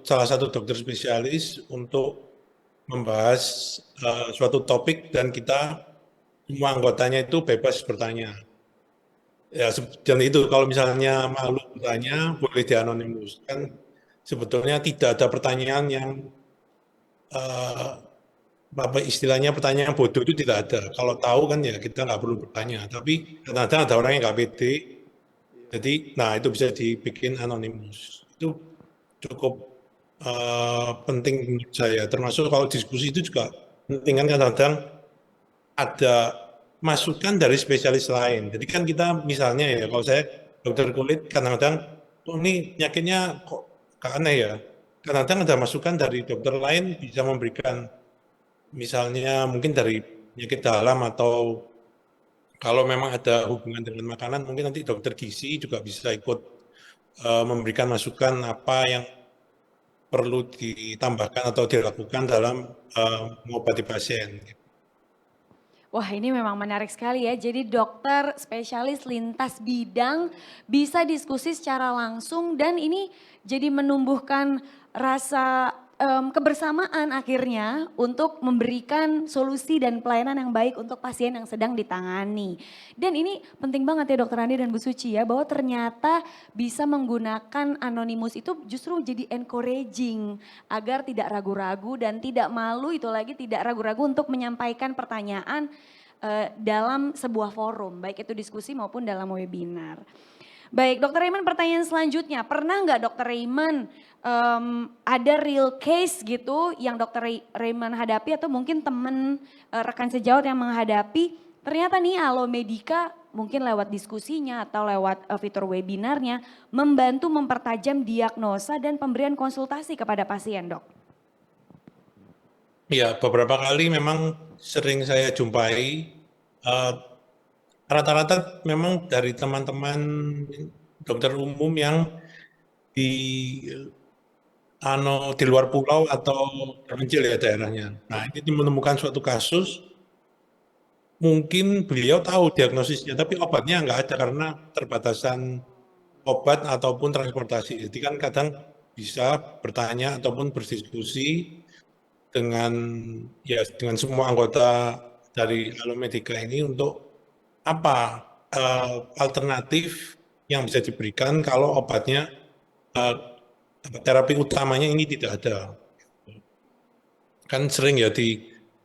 salah satu dokter spesialis untuk membahas suatu topik dan kita semua anggotanya itu bebas bertanya. Ya dan itu kalau misalnya malu bertanya boleh dianonimus. Kan sebetulnya tidak ada pertanyaan yang apa istilahnya pertanyaan bodoh itu tidak ada. Kalau tahu kan ya kita nggak perlu bertanya. Tapi kadang-kadang ada orang yang nggak pede. Jadi, nah itu bisa dibikin anonimus. Itu cukup penting menurut saya. Termasuk kalau diskusi itu juga penting kan kadang-kadang ada masukan dari spesialis lain. Jadi kan kita misalnya ya kalau saya dokter kulit kadang-kadang oh ini penyakitnya kok aneh ya. Kadang-kadang ada masukan dari dokter lain bisa memberikan misalnya mungkin dari penyakit dalam atau kalau memang ada hubungan dengan makanan mungkin nanti dokter gizi juga bisa ikut memberikan masukan apa yang perlu ditambahkan atau dilakukan dalam mengobati pasien. Wah, ini memang menarik sekali ya. Jadi dokter spesialis lintas bidang bisa diskusi secara langsung dan ini jadi menumbuhkan rasa kebersamaan akhirnya untuk memberikan solusi dan pelayanan yang baik untuk pasien yang sedang ditangani. Dan ini penting banget ya Dokter Andi dan Bu Suci ya, bahwa ternyata bisa menggunakan anonimus itu justru jadi encouraging agar tidak ragu-ragu dan tidak malu, itu lagi tidak ragu-ragu untuk menyampaikan pertanyaan dalam sebuah forum, baik itu diskusi maupun dalam webinar. Baik, Dokter Raymond, pertanyaan selanjutnya, pernah nggak Dokter Raymond ada real case gitu yang Dokter Raymond hadapi atau mungkin teman rekan sejawat yang menghadapi, ternyata nih Alomedica mungkin lewat diskusinya atau lewat fitur webinarnya membantu mempertajam diagnosa dan pemberian konsultasi kepada pasien, Dok? Ya, beberapa kali memang sering saya jumpai, rata-rata memang dari teman-teman dokter umum yang di di luar pulau atau terpencil ya daerahnya. Nah, ini menemukan suatu kasus, mungkin beliau tahu diagnosisnya, tapi obatnya nggak ada karena terbatasan obat ataupun transportasi. Jadi kan kadang bisa bertanya ataupun berdiskusi dengan semua anggota dari Alomedica ini untuk apa alternatif yang bisa diberikan kalau obatnya terapi utamanya ini tidak ada. Kan sering ya di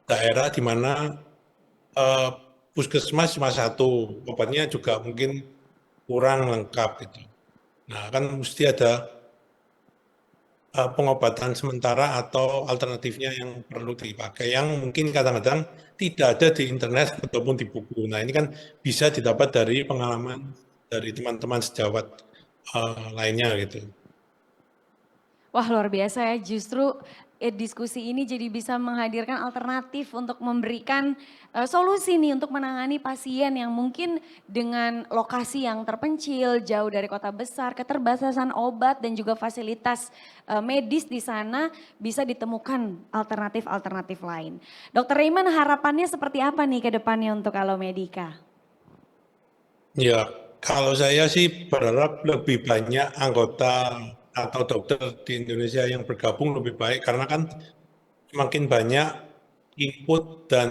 daerah di mana puskesmas cuma satu, obatnya juga mungkin kurang lengkap gitu. Nah, kan mesti ada pengobatan sementara atau alternatifnya yang perlu dipakai, yang mungkin kadang-kadang tidak ada di internet ataupun di buku. Nah, ini kan bisa didapat dari pengalaman dari teman-teman sejawat lainnya gitu. Wah, luar biasa ya, justru diskusi ini jadi bisa menghadirkan alternatif untuk memberikan solusi nih untuk menangani pasien yang mungkin dengan lokasi yang terpencil, jauh dari kota besar, keterbatasan obat dan juga fasilitas medis di sana, bisa ditemukan alternatif-alternatif lain. Dokter Raymond, harapannya seperti apa nih ke depannya untuk Alomedica? Ya, kalau saya sih berharap lebih banyak anggota atau dokter di Indonesia yang bergabung lebih baik, karena kan semakin banyak input dan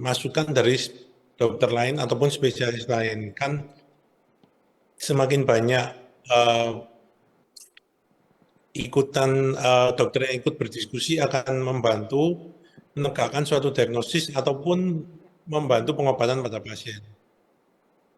masukan dari dokter lain ataupun spesialis lain, kan semakin banyak dokter yang ikut berdiskusi akan membantu menegakkan suatu diagnosis ataupun membantu pengobatan pada pasien.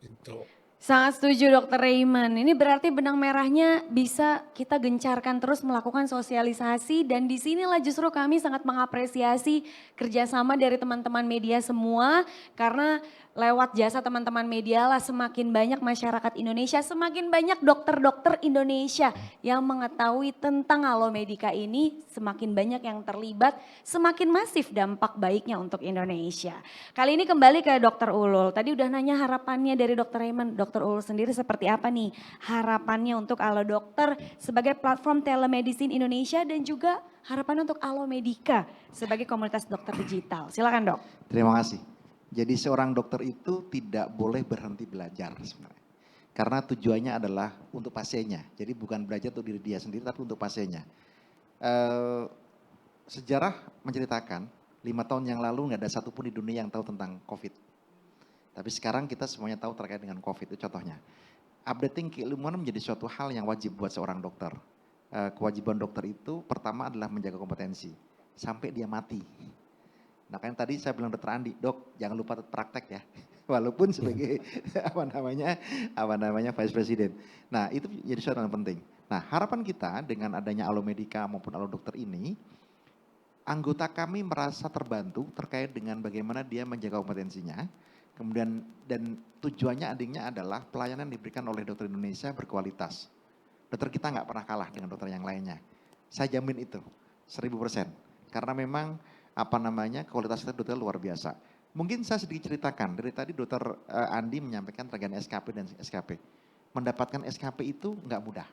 Gitu. Sangat setuju Dokter Raymond. Ini berarti benang merahnya bisa kita gencarkan terus melakukan sosialisasi dan disinilah justru kami sangat mengapresiasi kerjasama dari teman-teman media semua karena lewat jasa teman-teman media lah semakin banyak masyarakat Indonesia, semakin banyak dokter-dokter Indonesia yang mengetahui tentang Alomedica ini, semakin banyak yang terlibat, semakin masif dampak baiknya untuk Indonesia. Kali ini kembali ke Dokter Ulul, tadi udah nanya harapannya dari Dokter Raymond, Dokter Ulul sendiri seperti apa nih harapannya untuk Alodokter sebagai platform telemedicine Indonesia dan juga harapan untuk Alomedica sebagai komunitas dokter digital. Silakan Dok. Terima kasih. Jadi seorang dokter itu tidak boleh berhenti belajar sebenarnya. Karena tujuannya adalah untuk pasiennya. Jadi bukan belajar untuk diri dia sendiri tapi untuk pasiennya. Sejarah menceritakan 5 tahun yang lalu nggak ada satupun di dunia yang tahu tentang COVID. Tapi sekarang kita semuanya tahu terkait dengan COVID, itu contohnya. Updating keilmuan menjadi suatu hal yang wajib buat seorang dokter. Kewajiban dokter itu pertama adalah menjaga kompetensi sampai dia mati. Nah kan tadi saya bilang Dokter Andi, Dok jangan lupa praktek ya. Walaupun sebagai apa namanya Vice President. Nah itu jadi suatu yang penting. Nah harapan kita dengan adanya Alomedica maupun Alodokter ini, anggota kami merasa terbantu terkait dengan bagaimana dia menjaga kompetensinya. Kemudian dan tujuannya adanya adalah pelayanan diberikan oleh dokter Indonesia berkualitas. Dokter kita nggak pernah kalah dengan dokter yang lainnya. Saya jamin itu 1000%. Karena memang kualitas kita dokter luar biasa. Mungkin saya sedikit ceritakan, dari tadi Dokter Andi menyampaikan terkait SKP dan SKP. Mendapatkan SKP itu nggak mudah.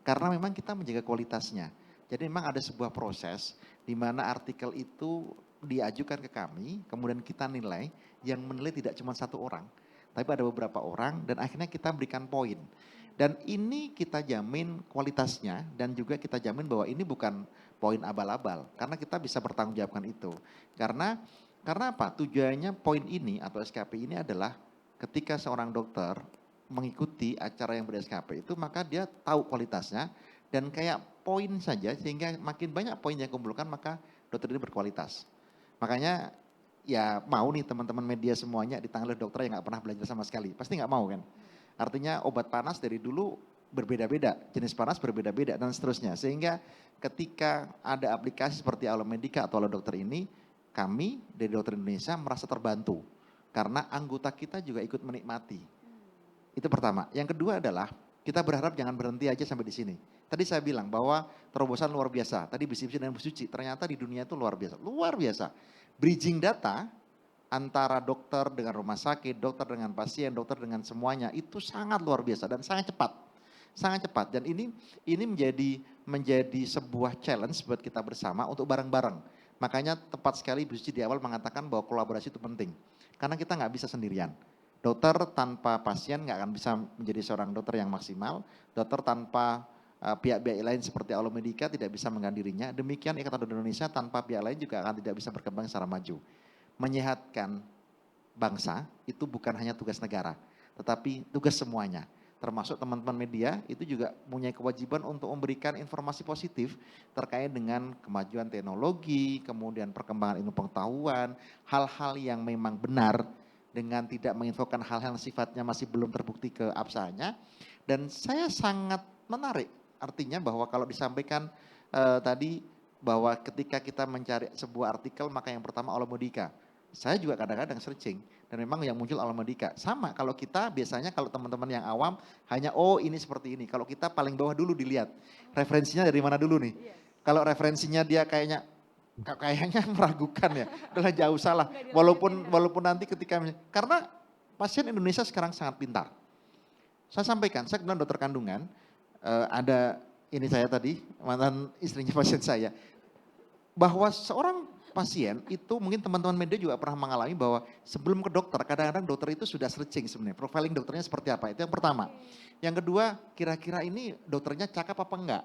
Karena memang kita menjaga kualitasnya. Jadi memang ada sebuah proses di mana artikel itu diajukan ke kami, kemudian kita nilai, yang menilai tidak cuma satu orang, tapi ada beberapa orang dan akhirnya kita berikan poin. Dan ini kita jamin kualitasnya dan juga kita jamin bahwa ini bukan poin abal-abal karena kita bisa bertanggung jawabkan itu. Karena apa? Tujuannya poin ini atau SKP ini adalah ketika seorang dokter mengikuti acara yang ber-SKP itu maka dia tahu kualitasnya dan kayak poin saja sehingga makin banyak poin yang kumpulkan maka dokter ini berkualitas. Makanya ya mau nih teman-teman media semuanya ditangani oleh dokter yang gak pernah belajar sama sekali. Pasti gak mau kan? Artinya obat panas dari dulu berbeda-beda, jenis panas berbeda-beda dan seterusnya. Sehingga ketika ada aplikasi seperti Alomedica atau Alo Dokter ini, kami dari Dokter Indonesia merasa terbantu. Karena anggota kita juga ikut menikmati. Itu pertama. Yang kedua adalah kita berharap jangan berhenti aja sampai di sini. Tadi saya bilang bahwa terobosan luar biasa. Tadi bisi-bisi dan Bu Suci, ternyata di dunia itu luar biasa. Luar biasa. Bridging data antara dokter dengan rumah sakit, dokter dengan pasien, dokter dengan semuanya itu sangat luar biasa dan sangat cepat. Sangat cepat dan ini menjadi sebuah challenge buat kita bersama untuk bareng-bareng. Makanya tepat sekali Bu Suci di awal mengatakan bahwa kolaborasi itu penting. Karena kita nggak bisa sendirian. Dokter tanpa pasien nggak akan bisa menjadi seorang dokter yang maksimal. Dokter tanpa pihak-pihak lain seperti Alomedica tidak bisa mengganti dirinya. Demikian Ikatan Dokter Indonesia tanpa pihak lain juga akan tidak bisa berkembang secara maju. Menyehatkan bangsa itu bukan hanya tugas negara, tetapi tugas semuanya. Termasuk teman-teman media itu juga punya kewajiban untuk memberikan informasi positif terkait dengan kemajuan teknologi, kemudian perkembangan ilmu pengetahuan, hal-hal yang memang benar dengan tidak menginfokan hal-hal yang sifatnya masih belum terbukti keabsahannya. Dan saya sangat menarik, artinya bahwa kalau disampaikan tadi bahwa ketika kita mencari sebuah artikel maka yang pertama Alomedica. Saya juga kadang-kadang searching dan memang yang muncul Alomedica. Sama kalau kita biasanya kalau teman-teman yang awam hanya oh ini seperti ini. Kalau kita paling bawah dulu dilihat referensinya dari mana dulu nih. Kalau referensinya dia kayaknya meragukan ya, adalah jauh salah. Walaupun nanti ketika karena pasien Indonesia sekarang sangat pintar. Saya sampaikan, saya kebetulan dokter kandungan, ada ini saya tadi mantan istrinya pasien saya, bahwa seorang pasien itu mungkin teman-teman media juga pernah mengalami bahwa sebelum ke dokter kadang-kadang dokter itu sudah searching sebenarnya profiling dokternya seperti apa, itu yang pertama. Yang kedua kira-kira ini dokternya cakep apa enggak.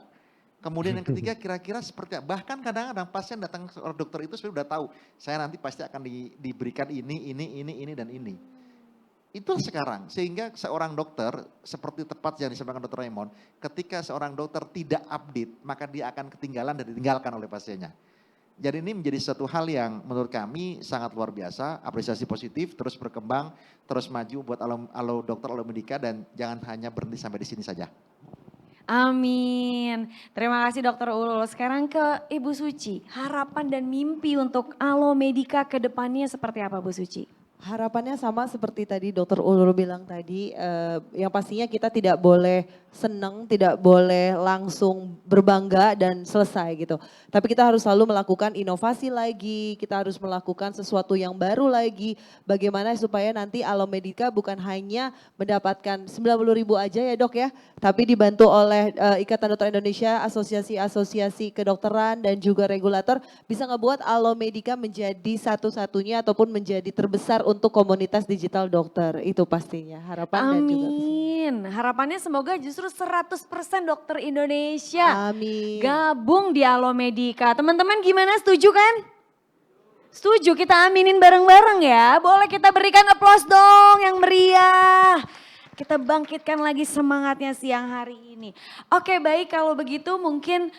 Kemudian yang ketiga kira-kira seperti apa, bahkan kadang-kadang pasien datang ke dokter itu sudah tahu saya nanti pasti akan diberikan ini dan ini. Itu sekarang sehingga seorang dokter seperti tepat yang disampaikan Dr. Raymond, ketika seorang dokter tidak update maka dia akan ketinggalan dan ditinggalkan oleh pasiennya. Jadi ini menjadi satu hal yang menurut kami sangat luar biasa, apresiasi positif, terus berkembang, terus maju buat Alo Dokter Alomedica dan jangan hanya berhenti sampai di sini saja. Amin. Terima kasih Dokter Ulul. Sekarang ke Ibu Suci, harapan dan mimpi untuk Alomedica ke depannya seperti apa Bu Suci? Harapannya sama seperti tadi Dokter Ulul bilang tadi, yang pastinya kita tidak boleh senang, tidak boleh langsung berbangga dan selesai gitu. Tapi kita harus selalu melakukan inovasi lagi, kita harus melakukan sesuatu yang baru lagi. Bagaimana supaya nanti Alomedica bukan hanya mendapatkan 90.000 aja ya dok ya, tapi dibantu oleh Ikatan Dokter Indonesia, asosiasi-asosiasi kedokteran dan juga regulator bisa ngebuat Alomedica menjadi satu-satunya ataupun menjadi terbesar untuk komunitas digital dokter. Itu pastinya harapan dan juga Amin. Harapannya semoga justru 100% dokter Indonesia amin. gabung di Alomedica. Teman-teman gimana, setuju kan? Setuju, kita aminin bareng-bareng ya. Boleh kita berikan aplaus dong yang meriah. Kita bangkitkan lagi semangatnya siang hari ini. Oke baik, kalau begitu mungkin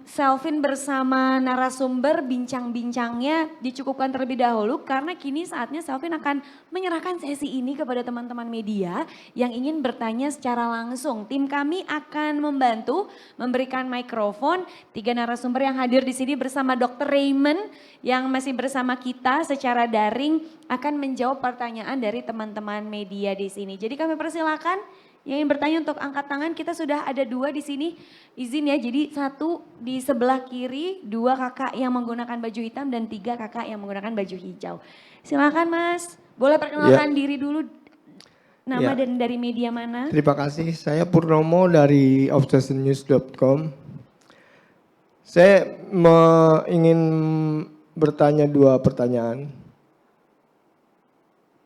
Selvin bersama narasumber bincang-bincangnya dicukupkan terlebih dahulu. Karena kini saatnya Selvin akan menyerahkan sesi ini kepada teman-teman media yang ingin bertanya secara langsung. Tim kami akan membantu memberikan mikrofon. 3 narasumber yang hadir di sini bersama Dr. Raymond yang masih bersama kita secara daring akan menjawab pertanyaan dari teman-teman media di sini. Jadi kami persilakan yang ingin bertanya untuk angkat tangan. Kita sudah ada 2 di sini, izin ya. Jadi 1 di sebelah kiri, 2 kakak yang menggunakan baju hitam dan 3 kakak yang menggunakan baju hijau. Silakan Mas, boleh perkenalkan diri dulu. Nama Ya. dan dari media mana? Terima kasih, saya Purnomo dari obsessionnews.com. Saya ingin bertanya 2 pertanyaan.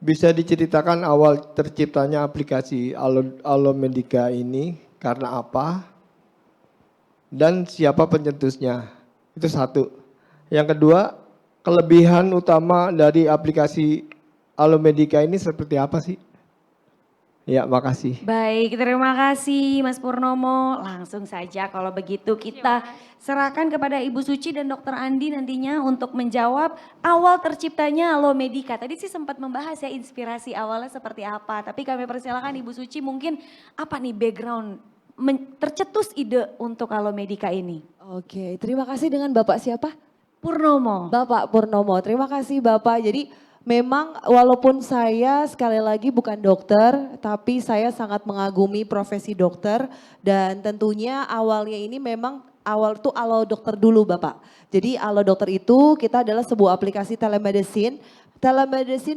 Bisa diceritakan awal terciptanya aplikasi Alomedica ini karena apa? Dan siapa pencetusnya? Itu 1. Yang kedua, kelebihan utama dari aplikasi Alomedica ini seperti apa sih? Ya, makasih. Baik, terima kasih Mas Purnomo. Langsung saja kalau begitu kita serahkan kepada Ibu Suci dan Dr. Andi nantinya untuk menjawab awal terciptanya Alomedica. Tadi sih sempat membahas ya inspirasi awalnya seperti apa. Tapi kami persilakan Ibu Suci mungkin apa nih background tercetus ide untuk Alomedica ini? Oke, terima kasih. Dengan Bapak siapa? Purnomo. Bapak Purnomo. Terima kasih Bapak. Jadi memang walaupun saya sekali lagi bukan dokter, tapi saya sangat mengagumi profesi dokter dan tentunya awalnya ini memang awal tuh Alo Dokter dulu Bapak. Jadi Alo Dokter itu kita adalah sebuah aplikasi telemedicine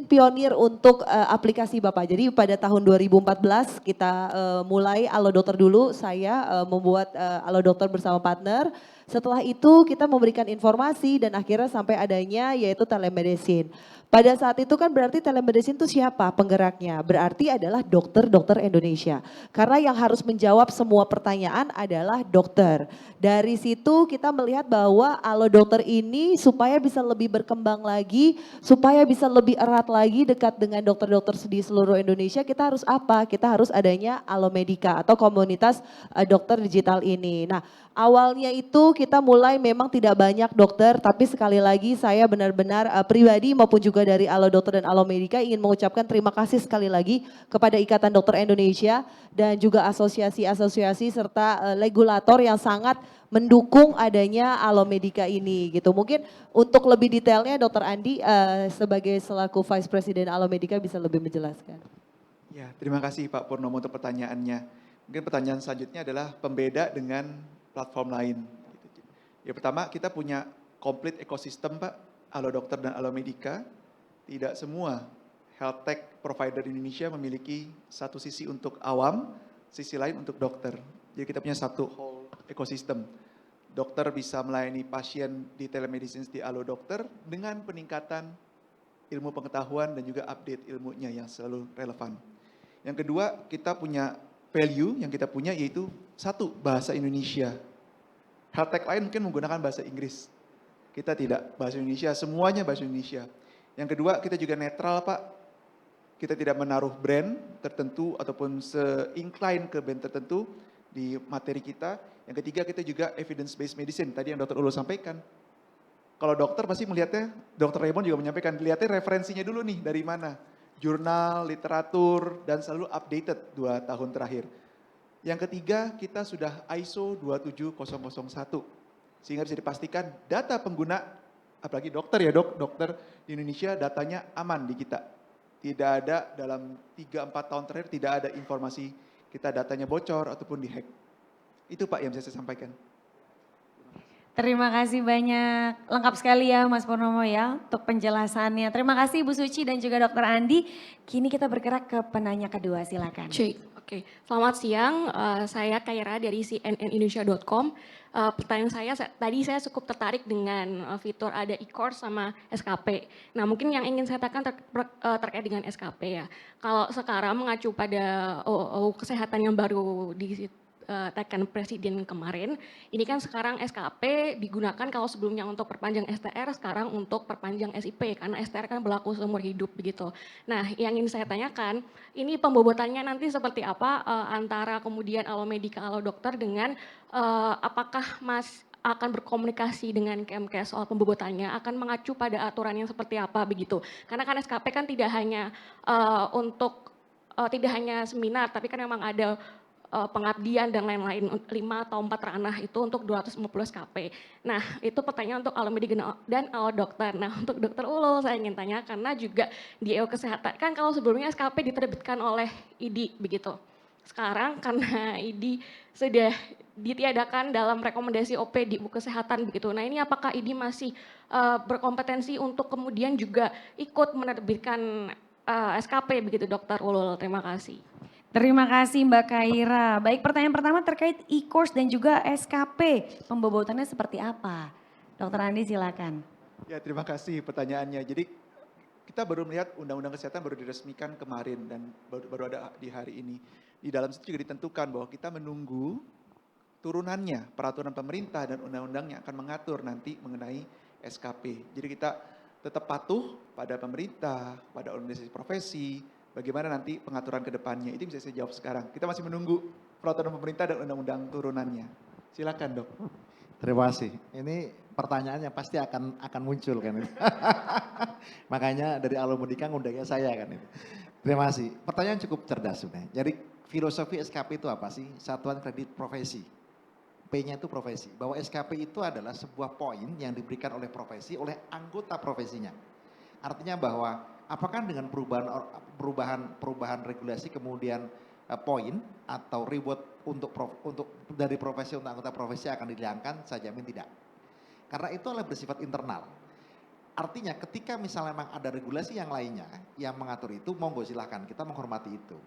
pionir untuk aplikasi Bapak. Jadi pada tahun 2014 kita mulai Alo Dokter dulu, saya membuat Alo Dokter bersama partner. Setelah itu kita memberikan informasi dan akhirnya sampai adanya yaitu telemedicine. Pada saat itu kan berarti telemedicine itu siapa penggeraknya? Berarti adalah dokter-dokter Indonesia. Karena yang harus menjawab semua pertanyaan adalah dokter. Dari situ kita melihat bahwa Alo Dokter ini supaya bisa lebih berkembang lagi, supaya bisa lebih erat lagi dekat dengan dokter-dokter di seluruh Indonesia, kita harus apa? Kita harus adanya Alomedica atau komunitas dokter digital ini. Nah, awalnya itu kita mulai memang tidak banyak dokter, tapi sekali lagi saya benar-benar pribadi maupun juga dari Alo Dokter dan Alomedica ingin mengucapkan terima kasih sekali lagi kepada Ikatan Dokter Indonesia dan juga asosiasi-asosiasi serta regulator yang sangat mendukung adanya Alomedica ini gitu. Mungkin untuk lebih detailnya Dokter Andi sebagai selaku Vice President Alomedica bisa lebih menjelaskan. Ya, terima kasih Pak Purnomo untuk pertanyaannya. Mungkin pertanyaan selanjutnya adalah pembeda dengan platform lain. Ya pertama kita punya komplit ekosistem Pak, Alo Dokter dan Alomedica. Tidak semua health tech provider di Indonesia memiliki satu sisi untuk awam, sisi lain untuk dokter. Jadi kita punya satu whole ekosistem. Dokter bisa melayani pasien di telemedicine di Alo Dokter dengan peningkatan ilmu pengetahuan dan juga update ilmunya yang selalu relevan. Yang kedua, kita punya value yang kita punya yaitu satu, bahasa Indonesia. Health tech lain mungkin menggunakan bahasa Inggris. Kita tidak, bahasa Indonesia, semuanya bahasa Indonesia. Yang kedua, kita juga netral Pak. Kita tidak menaruh brand tertentu ataupun se-incline ke brand tertentu di materi kita. Yang ketiga, kita juga evidence-based medicine, tadi yang Dr. Ulul sampaikan. Kalau dokter pasti melihatnya, Dr. Raymond juga menyampaikan, lihatnya referensinya dulu nih, dari mana. Jurnal, literatur, dan selalu updated 2 tahun terakhir. Yang ketiga, kita sudah ISO 27001. Sehingga bisa dipastikan data pengguna, apalagi dokter ya dokter di Indonesia datanya aman di kita. Tidak ada dalam 3-4 tahun terakhir tidak ada informasi kita datanya bocor ataupun dihack. Itu Pak yang bisa saya sampaikan. Terima kasih banyak, lengkap sekali ya Mas Purnomo ya untuk penjelasannya. Terima kasih Ibu Suci dan juga Dr. Andi. Kini kita bergerak ke penanya kedua, silakan. Oke. Selamat siang, saya Kaira dari cnnindonesia.com. Pertanyaan saya, tadi saya cukup tertarik dengan fitur ada e-course sama SKP. Nah mungkin yang ingin saya tanyakan terkait dengan SKP ya. Kalau sekarang mengacu pada kesehatan yang baru tekan Presiden kemarin, ini kan sekarang SKP digunakan kalau sebelumnya untuk perpanjang STR, sekarang untuk perpanjang SIP, karena STR kan berlaku seumur hidup begitu. Nah yang ingin saya tanyakan, ini pembobotannya nanti seperti apa antara kemudian Alomedica, Alo Dokter dengan apakah Mas akan berkomunikasi dengan Kemkes soal pembobotannya, akan mengacu pada aturan yang seperti apa begitu. Karena kan SKP kan tidak hanya tidak hanya seminar, tapi kan memang ada pengabdian dan lain-lain 5 atau 4 ranah itu untuk 250 SKP. Nah itu pertanyaan untuk Alomedica dan Alo Dokter. Nah untuk Dr. Ulul saya ingin tanya karena juga di EU Kesehatan kan kalau sebelumnya SKP diterbitkan oleh IDI begitu. Sekarang karena IDI sudah ditiadakan dalam rekomendasi OP di EU Kesehatan begitu. Nah ini apakah IDI masih berkompetensi untuk kemudian juga ikut menerbitkan SKP begitu Dokter Ulul. Terima kasih. Terima kasih Mbak Kaira. Baik, pertanyaan pertama terkait e-course dan juga SKP. Pembobotannya seperti apa? Dokter Andi silakan. Ya, terima kasih pertanyaannya. Jadi kita baru melihat Undang-Undang Kesehatan baru diresmikan kemarin dan baru ada di hari ini. Di dalam situ juga ditentukan bahwa kita menunggu turunannya peraturan pemerintah dan undang-undang yang akan mengatur nanti mengenai SKP. Jadi kita tetap patuh pada pemerintah, pada organisasi profesi, bagaimana nanti pengaturan ke depannya. Itu bisa saya jawab sekarang. Kita masih menunggu peraturan pemerintah dan undang-undang turunannya. Silakan Dok. Terima kasih. Ini pertanyaannya pasti akan muncul kan. Makanya dari Alomedika ngundangnya saya kan. Terima kasih. Pertanyaan cukup cerdas sebenarnya. Jadi filosofi SKP itu apa sih? Satuan Kredit Profesi. P-nya itu profesi. Bahwa SKP itu adalah sebuah poin yang diberikan oleh profesi, oleh anggota profesinya. Artinya bahwa apakah dengan perubahan regulasi kemudian poin atau reward untuk dari profesi untuk anggota profesi akan dihilangkan, saya jamin tidak. Karena itu adalah bersifat internal. Artinya ketika misalnya memang ada regulasi yang lainnya yang mengatur itu, monggo silahkan, kita menghormati itu.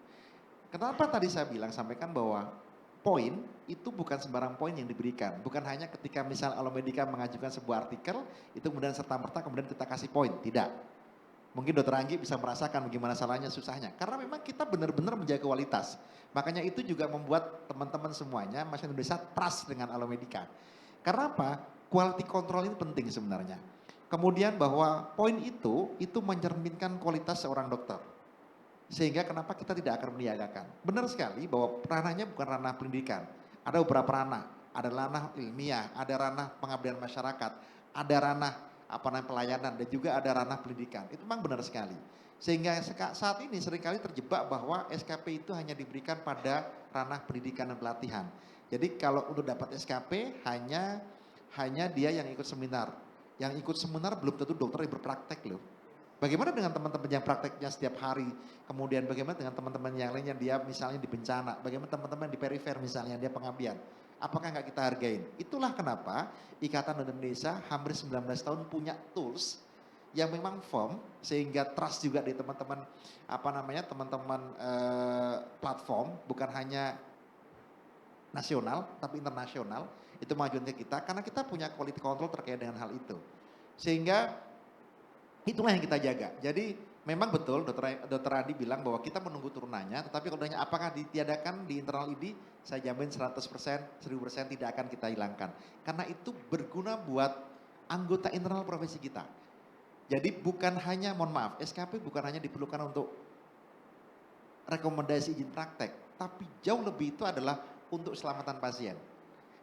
Kenapa tadi saya sampaikan bahwa poin itu bukan sembarang poin yang diberikan. Bukan hanya ketika misalnya Alomedika mengajukan sebuah artikel, itu kemudian serta-merta kemudian kita kasih poin, tidak. Mungkin Dokter Anggi bisa merasakan bagaimana salahnya, susahnya. Karena memang kita benar-benar menjaga kualitas. Makanya itu juga membuat teman-teman semuanya, masyarakat Indonesia trust dengan Alomedika. Karena apa? Quality control ini penting sebenarnya. Kemudian bahwa poin itu mencerminkan kualitas seorang dokter. Sehingga kenapa kita tidak akan meniadakan. Benar sekali bahwa ranahnya bukan ranah pendidikan. Ada beberapa ranah. Ada ranah ilmiah, ada ranah pengabdian masyarakat, ada ranah pelayanan, dan juga ada ranah pendidikan. Itu memang benar sekali. Sehingga saat ini seringkali terjebak bahwa SKP itu hanya diberikan pada ranah pendidikan dan pelatihan. Jadi kalau untuk dapat SKP hanya dia yang ikut seminar. Yang ikut seminar belum tentu dokter yang berpraktek loh. Bagaimana dengan teman-teman yang prakteknya setiap hari? Kemudian bagaimana dengan teman-teman yang lainnya dia misalnya di bencana? Bagaimana teman-teman di perifer misalnya dia pengabdian? Apakah nggak kita hargain? Itulah kenapa Ikatan Dokter Indonesia hampir 19 tahun punya tools yang memang firm sehingga trust juga di teman-teman teman-teman platform, bukan hanya nasional tapi internasional, itu mengajukan ke kita karena kita punya quality control terkait dengan hal itu. Sehingga itulah yang kita jaga. Jadi memang betul Dokter Adi bilang bahwa kita menunggu turunannya, tetapi kalau ditanya apakah ditiadakan di internal ID, saya jamin 100%, 1000% tidak akan kita hilangkan. Karena itu berguna buat anggota internal profesi kita. Jadi bukan hanya, mohon maaf, SKP bukan hanya diperlukan untuk rekomendasi izin praktek, tapi jauh lebih itu adalah untuk keselamatan pasien.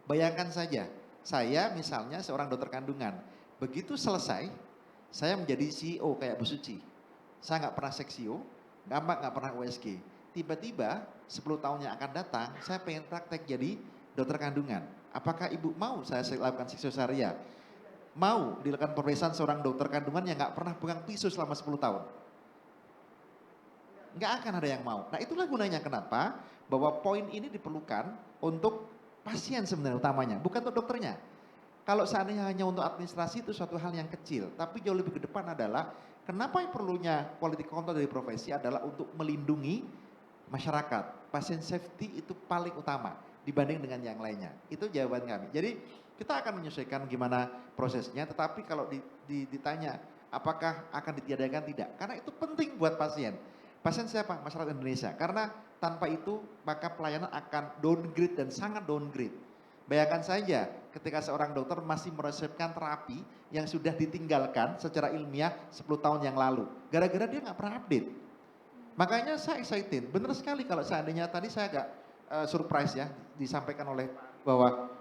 Bayangkan saja, saya misalnya seorang dokter kandungan, begitu selesai, saya menjadi CEO kayak Bu Suci. Saya nggak pernah seksio, nggak pernah USG. Tiba-tiba 10 tahun yang akan datang, saya pengen praktek jadi dokter kandungan. Apakah ibu mau saya lakukan seksiosaria? Mau dilakukan pemeriksaan seorang dokter kandungan yang nggak pernah pegang pisau selama 10 tahun? Nggak akan ada yang mau. Nah itulah gunanya kenapa bahwa poin ini diperlukan untuk pasien sebenarnya utamanya, bukan untuk dokternya. Kalau seandainya hanya untuk administrasi itu suatu hal yang kecil, tapi jauh lebih ke depan adalah kenapa yang perlunya quality control dari profesi adalah untuk melindungi masyarakat. Pasien safety itu paling utama dibanding dengan yang lainnya. Itu jawaban kami. Jadi kita akan menyesuaikan gimana prosesnya, tetapi kalau ditanya apakah akan ditiadakan, tidak. Karena itu penting buat pasien. Pasien siapa? Masyarakat Indonesia. Karena tanpa itu maka pelayanan akan downgrade dan sangat downgrade. Bayangkan saja ketika seorang dokter masih meresepkan terapi yang sudah ditinggalkan secara ilmiah 10 tahun yang lalu. Gara-gara dia nggak pernah update. Makanya saya excited, benar sekali kalau seandainya tadi saya agak surprise ya, disampaikan oleh bahwa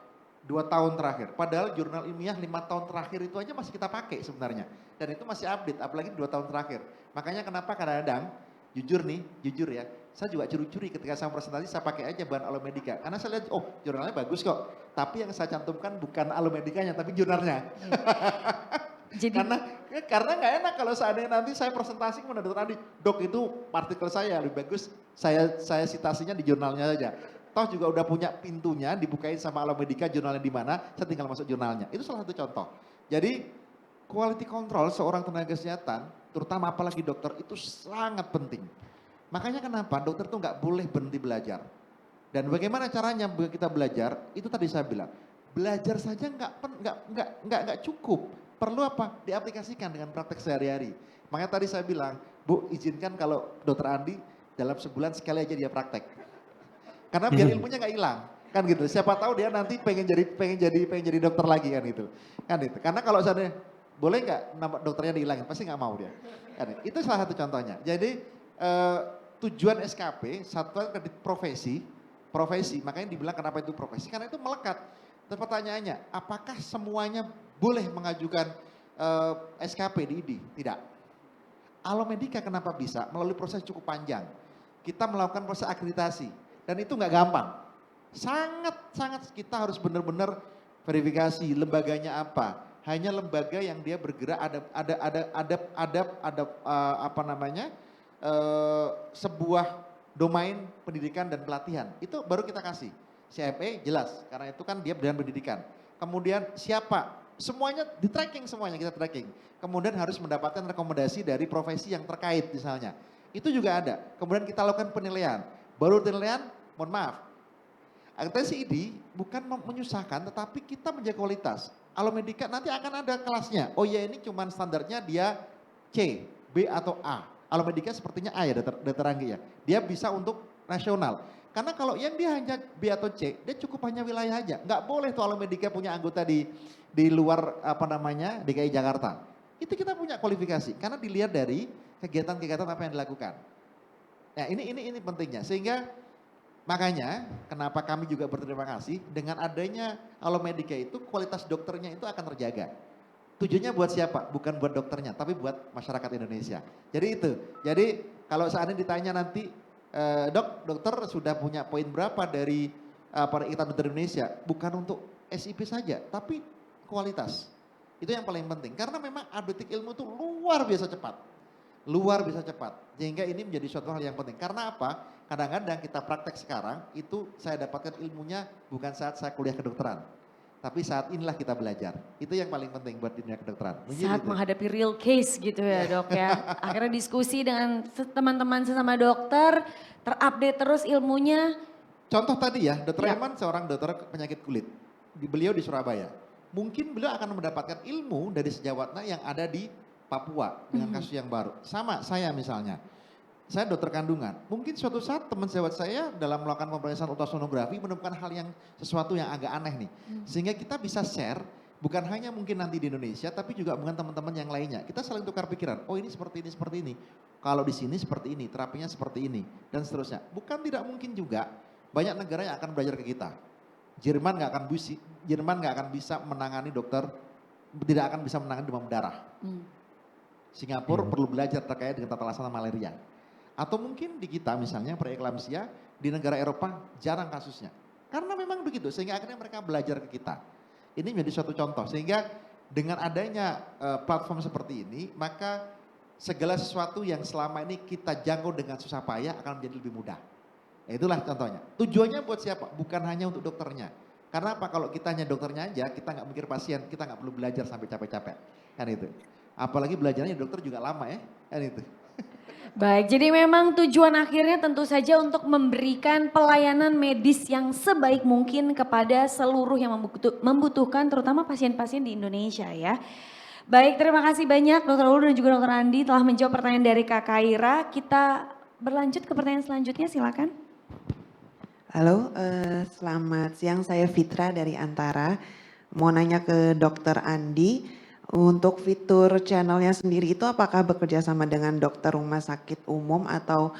2 tahun terakhir. Padahal jurnal ilmiah 5 tahun terakhir itu aja masih kita pakai sebenarnya. Dan itu masih update, apalagi 2 tahun terakhir. Makanya kenapa kadang-kadang, jujur ya, saya juga curi-curi ketika saya presentasi saya pakai aja bahan Alomedika. Karena saya lihat, oh jurnalnya bagus kok. Tapi yang saya cantumkan bukan Alomedikanya, tapi jurnalnya. Jadi karena nggak enak kalau seandainya nanti saya presentasi kepada dokter Adi, dok itu artikel saya lebih bagus, saya citasinya di jurnalnya saja. Toh juga udah punya pintunya, dibukain sama Alomedika jurnalnya di mana, saya tinggal masuk jurnalnya. Itu salah satu contoh. Jadi quality control seorang tenaga kesehatan, terutama apalagi dokter, itu sangat penting. Makanya kenapa dokter tuh nggak boleh berhenti belajar. Dan bagaimana caranya kita belajar? Itu tadi saya bilang, belajar saja nggak cukup. Perlu apa? Diaplikasikan dengan praktek sehari-hari. Makanya tadi saya bilang, Bu, izinkan kalau Dokter Andi dalam sebulan sekali aja dia praktek. Karena biar ilmunya nggak hilang, kan gitu. Siapa tahu dia nanti pengen jadi dokter lagi kan gitu. Kan itu. Karena kalau misalnya boleh nggak nama dokternya dihilangin, pasti nggak mau dia. Kan, itu salah satu contohnya. Jadi tujuan SKP satu profesi, makanya dibilang kenapa itu profesi, karena itu melekat. Terus pertanyaannya, apakah semuanya boleh mengajukan SKP di ID? Tidak. Alomedica kenapa bisa? Melalui proses cukup panjang. Kita melakukan proses akreditasi dan itu nggak gampang. Sangat kita harus benar-benar verifikasi lembaganya apa. Hanya lembaga yang dia bergerak sebuah domain pendidikan dan pelatihan, itu baru kita kasih. CME jelas, karena itu kan dia bidang pendidikan. Kemudian siapa? Semuanya di tracking, semuanya kita tracking. Kemudian harus mendapatkan rekomendasi dari profesi yang terkait misalnya. Itu juga ada. Kemudian kita lakukan penilaian. Baru penilaian, mohon maaf. Akreditasi ID bukan menyusahkan, tetapi kita menjaga kualitas. Alomedica nanti akan ada kelasnya. Oh ya, ini cuman standarnya dia C, B atau A. Alomedica sepertinya A ya, Dr. Anggi ya. Dia bisa untuk nasional. Karena kalau yang dia hanya B atau C, dia cukup hanya wilayah aja. Nggak boleh tuh Alomedica punya anggota di luar DKI Jakarta. Itu kita punya kualifikasi. Karena dilihat dari kegiatan-kegiatan apa yang dilakukan. Nah ini pentingnya. Sehingga makanya kenapa kami juga berterima kasih dengan adanya Alomedica itu kualitas dokternya itu akan terjaga. Tujuannya buat siapa? Bukan buat dokternya, tapi buat masyarakat Indonesia. Jadi itu. Jadi kalau seandainya ditanya nanti, dokter sudah punya poin berapa dari Ikatan Dokter Indonesia? Bukan untuk SIP saja, tapi kualitas. Itu yang paling penting. Karena memang adoptik ilmu itu luar biasa cepat. Luar biasa cepat. Sehingga ini menjadi suatu hal yang penting. Karena apa? Kadang-kadang kita praktek sekarang, itu saya dapatkan ilmunya bukan saat saya kuliah kedokteran. Tapi saat inilah kita belajar. Itu yang paling penting buat dunia kedokteran. Saat menghadapi real case gitu ya dok ya. Akhirnya diskusi dengan teman-teman sesama dokter, terupdate terus ilmunya. Contoh tadi ya, Dr. Eman seorang dokter penyakit kulit. Beliau di Surabaya. Mungkin beliau akan mendapatkan ilmu dari sejawatnya yang ada di Papua dengan kasus yang baru. Sama saya misalnya. Saya dokter kandungan. Mungkin suatu saat teman sejawat saya dalam melakukan pemeriksaan ultrasonografi menemukan sesuatu yang agak aneh nih. Sehingga kita bisa share, bukan hanya mungkin nanti di Indonesia, tapi juga dengan teman-teman yang lainnya. Kita saling tukar pikiran, oh ini seperti ini. Kalau di sini seperti ini, terapinya seperti ini, dan seterusnya. Bukan tidak mungkin juga, banyak negara yang akan belajar ke kita. Jerman nggak akan bisa menangani tidak akan bisa menangani demam berdarah. Singapura perlu belajar terkait dengan tata laksana malaria. Atau mungkin di kita misalnya preeklamsia di negara Eropa jarang kasusnya. Karena memang begitu sehingga akhirnya mereka belajar ke kita. Ini menjadi suatu contoh sehingga dengan adanya platform seperti ini maka segala sesuatu yang selama ini kita jangkau dengan susah payah akan menjadi lebih mudah. Ya, itulah contohnya. Tujuannya buat siapa? Bukan hanya untuk dokternya. Karena apa? Kalau kita hanya dokternya aja kita nggak mikir pasien, kita nggak perlu belajar sampai capek-capek. Kan itu. Apalagi belajarnya dokter juga lama ya. Kan itu. Baik, jadi memang tujuan akhirnya tentu saja untuk memberikan pelayanan medis yang sebaik mungkin kepada seluruh yang membutuhkan terutama pasien-pasien di Indonesia ya. Baik, terima kasih banyak Dr. Ulu dan juga Dr. Andi telah menjawab pertanyaan dari Kak Kaira. Kita berlanjut ke pertanyaan selanjutnya, silakan. Halo, selamat siang, saya Fitra dari Antara. Mau nanya ke Dr. Andi. Untuk fitur channelnya sendiri itu apakah bekerja sama dengan dokter rumah sakit umum atau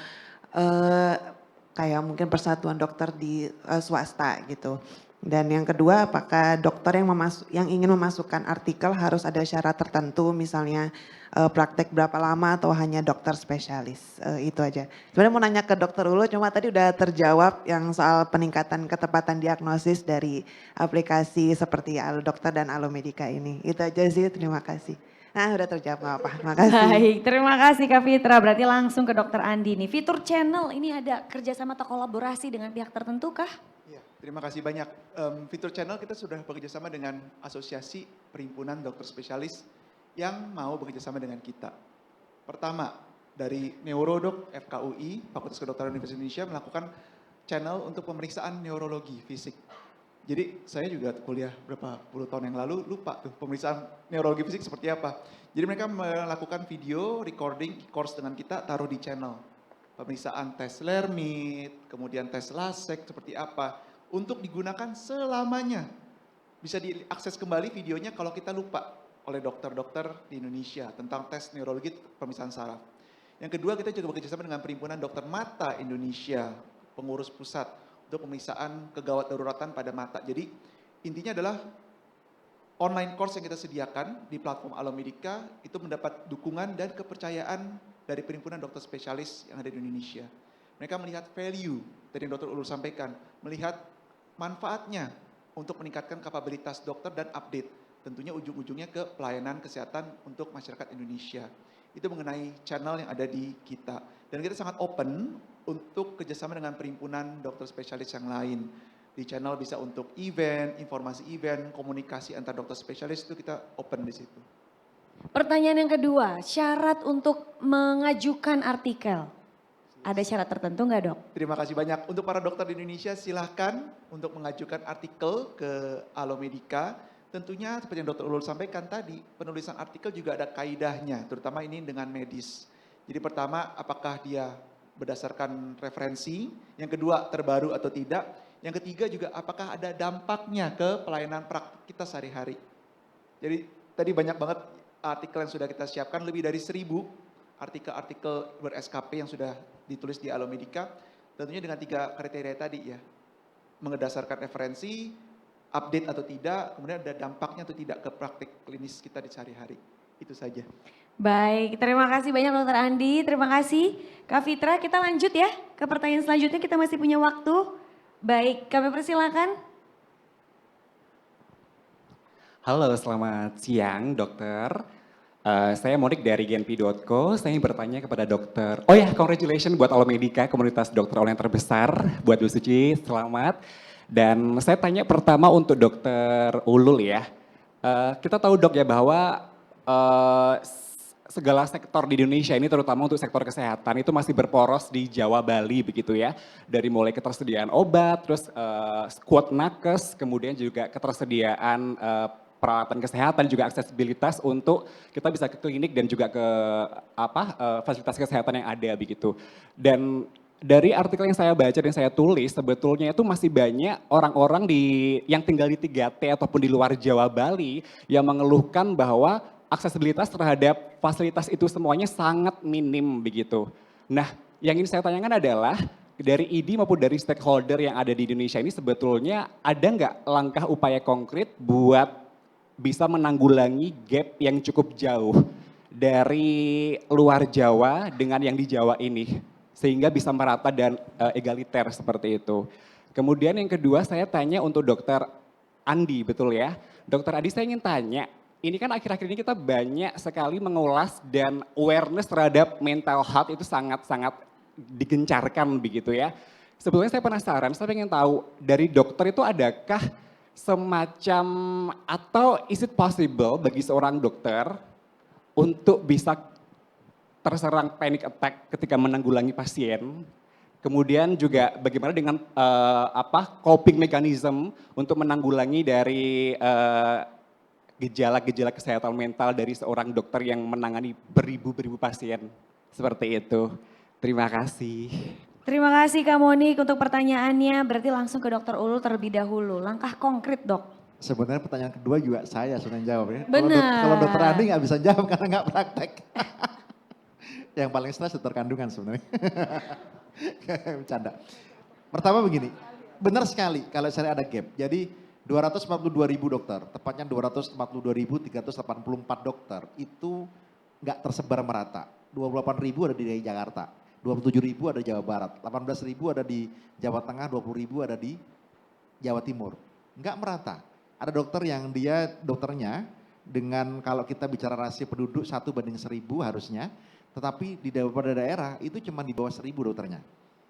kayak mungkin persatuan dokter di swasta gitu. Dan yang kedua apakah dokter yang ingin memasukkan artikel harus ada syarat tertentu misalnya praktek berapa lama atau hanya dokter spesialis, itu aja. Sebenarnya mau nanya ke Dokter Ulu cuma tadi udah terjawab yang soal peningkatan ketepatan diagnosis dari aplikasi seperti Alodokter dan Alomedica ini. Itu aja sih, terima kasih. Nah udah terjawab nggak apa, makasih. Baik, terima kasih Kak Fitra. Berarti langsung ke Dokter Andi nih. Fitur channel ini ada kerjasama atau kolaborasi dengan pihak tertentu kah? Ya, terima kasih banyak. Fitur channel kita sudah bekerjasama dengan Asosiasi Perhimpunan Dokter Spesialis yang mau bekerjasama dengan kita. Pertama, dari Neurodok FKUI, Fakultas Kedokteran Universitas Indonesia melakukan channel untuk pemeriksaan neurologi fisik. Jadi saya juga kuliah berapa puluh tahun yang lalu lupa tuh pemeriksaan neurologi fisik seperti apa. Jadi mereka melakukan video recording course dengan kita taruh di channel. Pemeriksaan tes Lermit, kemudian tes LASEK seperti apa untuk digunakan selamanya. Bisa diakses kembali videonya kalau kita lupa oleh dokter-dokter di Indonesia tentang tes neurologi pemeriksaan saraf. Yang kedua, kita juga bekerjasama dengan Perhimpunan Dokter Mata Indonesia, pengurus pusat untuk pemeriksaan kegawat daruratan pada mata. Jadi intinya adalah online course yang kita sediakan di platform Alomedica itu mendapat dukungan dan kepercayaan dari Perhimpunan Dokter Spesialis yang ada di Indonesia. Mereka melihat value dari yang Dr. Ulul sampaikan, melihat manfaatnya untuk meningkatkan kapabilitas dokter dan update. Tentunya ujung-ujungnya ke pelayanan kesehatan untuk masyarakat Indonesia. Itu mengenai channel yang ada di kita. Dan kita sangat open untuk kerjasama dengan perhimpunan dokter spesialis yang lain. Di channel bisa untuk event, informasi event, komunikasi antar dokter spesialis itu kita open di situ. Pertanyaan yang kedua, syarat untuk mengajukan artikel. Ada syarat tertentu nggak dok? Terima kasih banyak. Untuk para dokter di Indonesia silahkan untuk mengajukan artikel ke Alomedica. Tentunya seperti yang Dr. Ulul sampaikan tadi, penulisan artikel juga ada kaidahnya, terutama ini dengan medis. Jadi pertama, apakah dia berdasarkan referensi, yang kedua terbaru atau tidak, yang ketiga juga apakah ada dampaknya ke pelayanan praktik kita sehari-hari. Jadi tadi banyak banget artikel yang sudah kita siapkan, lebih dari 1000 artikel-artikel ber-SKP yang sudah ditulis di Alomedica, tentunya dengan 3 kriteria tadi ya, berdasarkan referensi, update atau tidak, kemudian ada dampaknya atau tidak ke praktik klinis kita di sehari-hari. Itu saja. Baik, terima kasih banyak Dokter Andi, terima kasih Kak Fitra. Kita lanjut ya ke pertanyaan selanjutnya, kita masih punya waktu. Baik, kami persilakan. Halo, selamat siang dokter. Saya Monik dari genpi.co, saya ingin bertanya kepada dokter. Oh ya, congratulations buat Alomedica, komunitas dokter online terbesar. Buat Bu Suci, selamat. Dan saya tanya pertama untuk dokter Ulul ya. Kita tahu dok ya bahwa segala sektor di Indonesia ini terutama untuk sektor kesehatan itu masih berporos di Jawa Bali begitu ya. Dari mulai ketersediaan obat, terus kuot nakes, kemudian juga ketersediaan peralatan kesehatan, juga aksesibilitas untuk kita bisa ke klinik dan juga ke fasilitas kesehatan yang ada begitu. Dan dari artikel yang saya baca dan saya tulis, sebetulnya itu masih banyak orang-orang yang tinggal di 3T ataupun di luar Jawa Bali yang mengeluhkan bahwa aksesibilitas terhadap fasilitas itu semuanya sangat minim begitu. Nah, yang ingin saya tanyakan adalah dari ID maupun dari stakeholder yang ada di Indonesia ini sebetulnya ada nggak langkah upaya konkret buat bisa menanggulangi gap yang cukup jauh dari luar Jawa dengan yang di Jawa ini? Sehingga bisa merata dan egaliter seperti itu. Kemudian yang kedua saya tanya untuk dokter Andi, betul ya? Dokter Andi saya ingin tanya, ini kan akhir-akhir ini kita banyak sekali mengulas dan awareness terhadap mental health itu sangat-sangat digencarkan begitu ya. Sebetulnya saya penasaran, saya ingin tahu dari dokter itu adakah semacam atau is it possible bagi seorang dokter untuk bisa terserang panic attack ketika menanggulangi pasien, kemudian juga bagaimana dengan coping mechanism untuk menanggulangi dari gejala-gejala kesehatan mental dari seorang dokter yang menangani beribu-beribu pasien seperti itu. Terima kasih. Terima kasih Kak Monik untuk pertanyaannya, berarti langsung ke Dokter Ulul terlebih dahulu. Langkah konkret dok. Sebenarnya pertanyaan kedua juga saya sebenarnya jawab ya. Benar. Kalau dokter Andi nggak bisa jawab karena nggak praktek. Yang paling stres dokter kandungan sebenarnya. Bercanda. Pertama begini, benar sekali kalau saya ada gap. Jadi 242.000 dokter, tepatnya 242.384 dokter itu nggak tersebar merata. 28.000 ada di Jakarta, 27.000 ada di Jawa Barat, 18.000 ada di Jawa Tengah, 20.000 ada di Jawa Timur. Nggak merata. Ada dokter yang dia dokternya dengan kalau kita bicara rasio penduduk 1/1000 harusnya, tetapi di beberapa daerah itu cuma di bawah 1000 dokternya.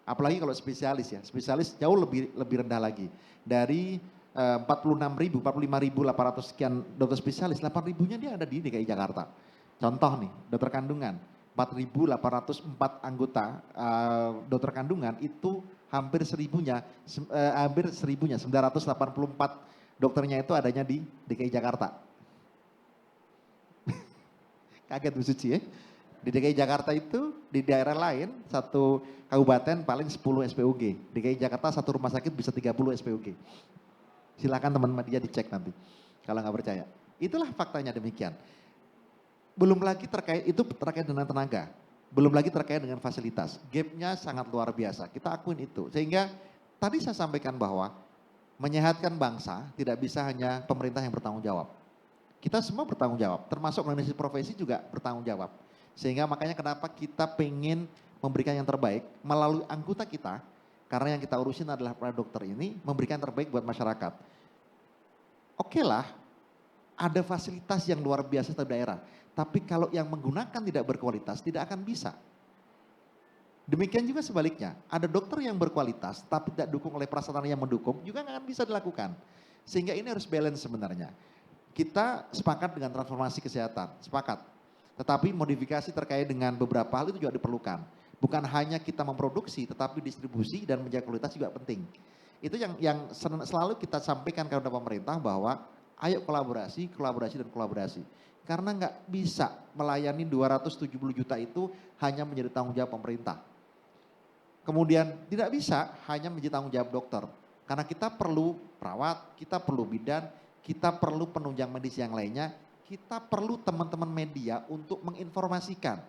Apalagi kalau spesialis ya, spesialis jauh lebih rendah lagi. Dari 46.000, 45.800 sekian dokter spesialis, 8.000-nya dia ada di DKI Jakarta. Contoh nih, dokter kandungan, 4.804 anggota dokter kandungan itu hampir 1.000-nya, 984 dokternya itu adanya di DKI Jakarta. Kaget Bu Suci ya. Di DKI Jakarta itu, di daerah lain, satu kabupaten paling 10 SPOG. DKI Jakarta satu rumah sakit bisa 30 SPOG. Silakan teman media dicek nanti, kalau nggak percaya. Itulah faktanya demikian. Belum lagi terkait dengan tenaga. Belum lagi terkait dengan fasilitas. Gapnya sangat luar biasa, kita akuin itu. Sehingga tadi saya sampaikan bahwa menyehatkan bangsa tidak bisa hanya pemerintah yang bertanggung jawab. Kita semua bertanggung jawab, termasuk organisasi profesi juga bertanggung jawab. Sehingga makanya kenapa kita pengen memberikan yang terbaik melalui anggota kita, karena yang kita urusin adalah para dokter ini, memberikan yang terbaik buat masyarakat. Oke lah, ada fasilitas yang luar biasa di daerah. Tapi kalau yang menggunakan tidak berkualitas, tidak akan bisa. Demikian juga sebaliknya, ada dokter yang berkualitas tapi tidak dukung oleh prasarana yang mendukung, juga nggak akan bisa dilakukan. Sehingga ini harus balance sebenarnya. Kita sepakat dengan transformasi kesehatan, sepakat. Tetapi modifikasi terkait dengan beberapa hal itu juga diperlukan. Bukan hanya kita memproduksi, tetapi distribusi dan menjaga kualitas juga penting. Itu yang selalu kita sampaikan kepada pemerintah bahwa ayo kolaborasi, kolaborasi, dan kolaborasi. Karena nggak bisa melayani 270 juta itu hanya menjadi tanggung jawab pemerintah. Kemudian tidak bisa hanya menjadi tanggung jawab dokter. Karena kita perlu perawat, kita perlu bidan, kita perlu penunjang medis yang lainnya, kita perlu teman-teman media untuk menginformasikan.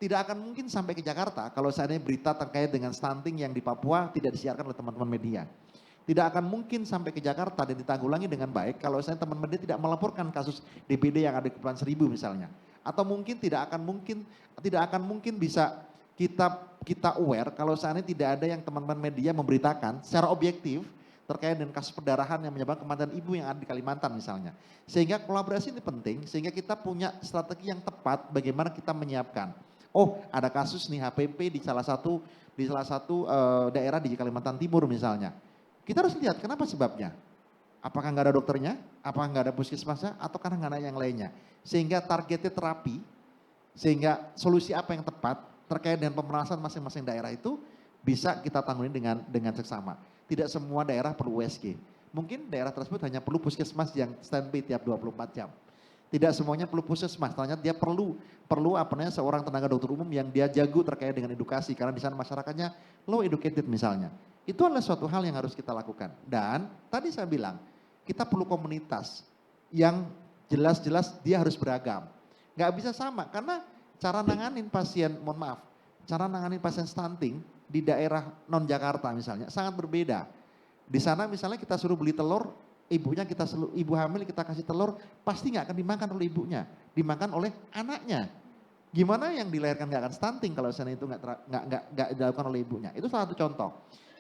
Tidak akan mungkin sampai ke Jakarta kalau seandainya berita terkait dengan stunting yang di Papua tidak disiarkan oleh teman-teman media. Tidak akan mungkin sampai ke Jakarta dan ditanggulangi dengan baik kalau saya teman media tidak melaporkan kasus DBD yang ada di Kepulauan Seribu misalnya. Atau mungkin tidak akan mungkin bisa kita aware kalau seandainya tidak ada yang teman-teman media memberitakan secara objektif terkait dengan kasus perdarahan yang menyebabkan kematian ibu yang ada di Kalimantan misalnya. Sehingga kolaborasi ini penting, sehingga kita punya strategi yang tepat bagaimana kita menyiapkan. Oh, ada kasus nih HPP di salah satu daerah di Kalimantan Timur misalnya. Kita harus lihat kenapa sebabnya. Apakah nggak ada dokternya, apakah nggak ada puskesmasnya, atau karena nggak ada yang lainnya. Sehingga targetnya terapi, sehingga solusi apa yang tepat terkait dengan pemerasan masing-masing daerah itu bisa kita tangani dengan seksama. Tidak semua daerah perlu USG. Mungkin daerah tersebut hanya perlu puskesmas yang standby tiap 24 jam. Tidak semuanya perlu puskesmas, ternyata dia perlu seorang tenaga dokter umum yang dia jago terkait dengan edukasi karena di sana masyarakatnya low educated misalnya. Itu adalah suatu hal yang harus kita lakukan. Dan tadi saya bilang, kita perlu komunitas yang jelas-jelas dia harus beragam. Nggak bisa sama karena cara nanganin pasien, cara nanganin pasien stunting di daerah non Jakarta misalnya sangat berbeda. Di sana misalnya kita suruh beli telur, ibu hamil kita kasih telur, pasti nggak akan dimakan oleh ibunya, dimakan oleh anaknya. Gimana yang dilahirkan nggak akan stunting kalau sana itu nggak dilakukan oleh ibunya. Itu salah satu contoh.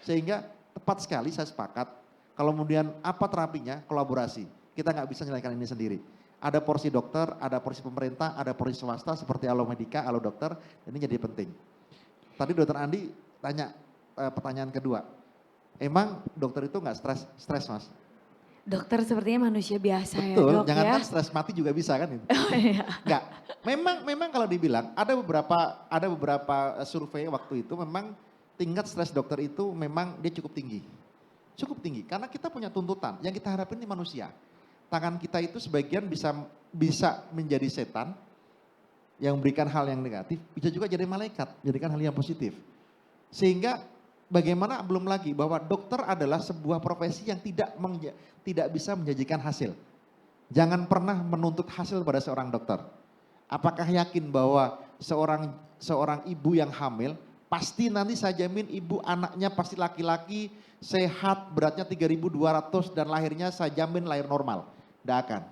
Sehingga tepat sekali saya sepakat. Kalau kemudian apa terapinya, kolaborasi. Kita nggak bisa menyelesaikan ini sendiri. Ada porsi dokter, ada porsi pemerintah, ada porsi swasta seperti Alo Medika, Alo Dokter. Ini jadi penting. Tadi Dokter Andi tanya pertanyaan kedua. Emang dokter itu nggak stres Mas? Dokter sepertinya manusia biasa ya Betul, dok jangan ya. kan stres mati juga bisa kan itu. Oh, iya. Enggak, memang kalau dibilang ada beberapa survei waktu itu memang tingkat stres dokter itu memang dia cukup tinggi. Cukup tinggi karena kita punya tuntutan, yang kita harapin ini manusia. Tangan kita itu sebagian bisa menjadi setan yang memberikan hal yang negatif, bisa juga jadi malaikat, menjadikan hal yang positif. Sehingga bagaimana belum lagi bahwa dokter adalah sebuah profesi yang tidak bisa menjanjikan hasil. Jangan pernah menuntut hasil pada seorang dokter. Apakah yakin bahwa seorang ibu yang hamil pasti nanti saya jamin ibu anaknya pasti laki-laki sehat beratnya 3.200 dan lahirnya saya jamin lahir normal? Tidak akan.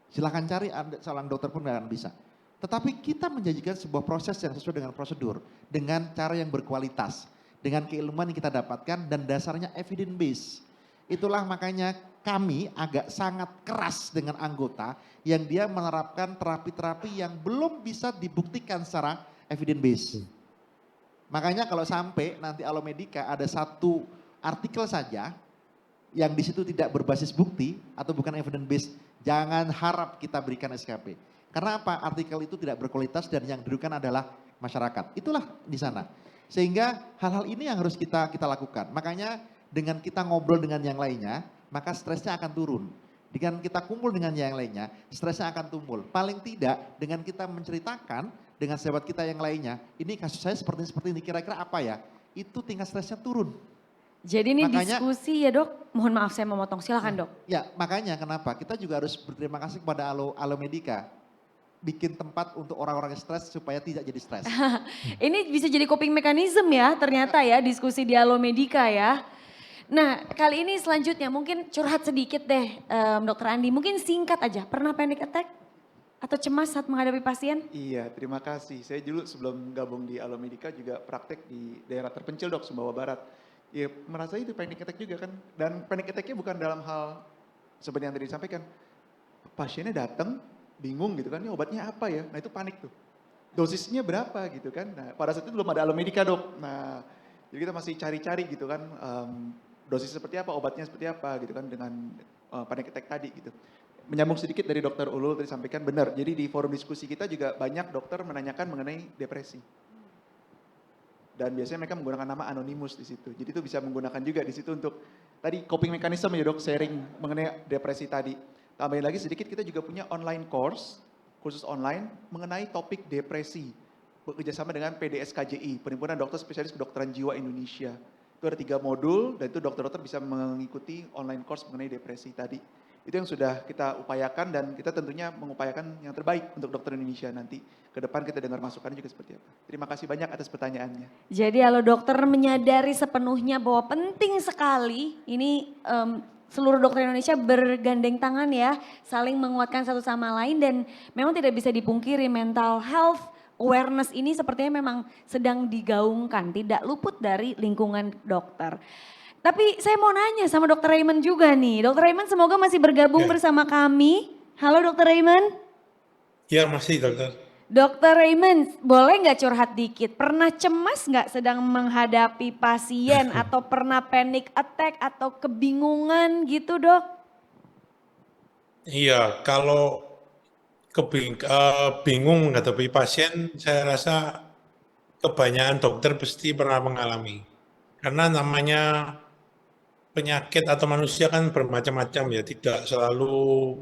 Silahkan cari seorang dokter pun tidak akan bisa. Tetapi kita menjanjikan sebuah proses yang sesuai dengan prosedur, dengan cara yang berkualitas, dengan keilmuan yang kita dapatkan dan dasarnya evidence based. Itulah makanya kami agak sangat keras dengan anggota yang dia menerapkan terapi-terapi yang belum bisa dibuktikan secara evidence based. Makanya kalau sampai nanti Alo Medika ada satu artikel saja yang di situ tidak berbasis bukti atau bukan evidence based, jangan harap kita berikan SKP. Karena apa? Artikel itu tidak berkualitas dan yang dirugikan adalah masyarakat. Itulah di sana. Sehingga hal-hal ini yang harus kita lakukan. Makanya dengan kita ngobrol dengan yang lainnya, maka stresnya akan turun. Dengan kita kumpul dengan yang lainnya, stresnya akan tumbuh. Paling tidak dengan kita menceritakan dengan sahabat kita yang lainnya, ini kasus saya seperti ini, kira-kira apa ya? Itu tingkat stresnya turun. Jadi ini Makanya, diskusi ya dok, mohon maaf saya memotong, silakan dok. Ya makanya kenapa kita juga harus berterima kasih kepada Alo Medica. Bikin tempat untuk orang-orang yang stres supaya tidak jadi stres. Ini bisa jadi coping mechanism ya ternyata ya diskusi di Alo Medica ya. Nah kali ini selanjutnya mungkin curhat sedikit deh Dokter Andi, mungkin singkat aja, pernah panic attack atau cemas saat menghadapi pasien? Iya, terima kasih. Saya dulu sebelum gabung di Alo Medica juga praktek di daerah terpencil dok, Sumbawa Barat. Ya merasa itu panic attack juga kan. Dan panic attack-nya bukan dalam hal seperti yang tadi disampaikan. Pasiennya datang, bingung gitu kan, ini obatnya apa ya? Nah itu panik tuh. Dosisnya berapa gitu kan. Nah pada saat itu belum ada Alo Medica dok. Nah jadi kita masih cari-cari gitu kan. Dosis seperti apa, obatnya seperti apa gitu kan dengan panic attack tadi gitu. Menyambung sedikit dari Dokter Ulul tadi sampaikan benar. Jadi di forum diskusi kita juga banyak dokter menanyakan mengenai depresi. Dan biasanya mereka menggunakan nama anonimus di situ. Jadi itu bisa menggunakan juga di situ untuk tadi coping mechanism ya dok, sharing mengenai depresi tadi. Tambahin lagi sedikit, kita juga punya online course, khusus online mengenai topik depresi. Bekerjasama dengan PDSKJI, Perhimpunan Dokter Spesialis Kedokteran Jiwa Indonesia. Itu ada 3 modul dan itu dokter-dokter bisa mengikuti online course mengenai depresi tadi. Itu yang sudah kita upayakan dan kita tentunya mengupayakan yang terbaik untuk dokter Indonesia nanti. Ke depan kita dengar masukannya juga seperti apa. Terima kasih banyak atas pertanyaannya. Jadi Halo Dokter menyadari sepenuhnya bahwa penting sekali ini seluruh dokter Indonesia bergandeng tangan ya, saling menguatkan satu sama lain dan memang tidak bisa dipungkiri mental health awareness ini sepertinya memang sedang digaungkan, tidak luput dari lingkungan dokter. Tapi saya mau nanya sama Dokter Raymond juga nih. Dokter Raymond semoga masih bergabung bersama kami. Halo Dokter Raymond. Ya masih dokter. Dokter Raymond boleh nggak curhat dikit? Pernah cemas nggak sedang menghadapi pasien atau pernah panic attack atau kebingungan gitu dok? Iya, kalau bingung menghadapi pasien, saya rasa kebanyakan dokter pasti pernah mengalami. Karena namanya penyakit atau manusia kan bermacam-macam ya, tidak selalu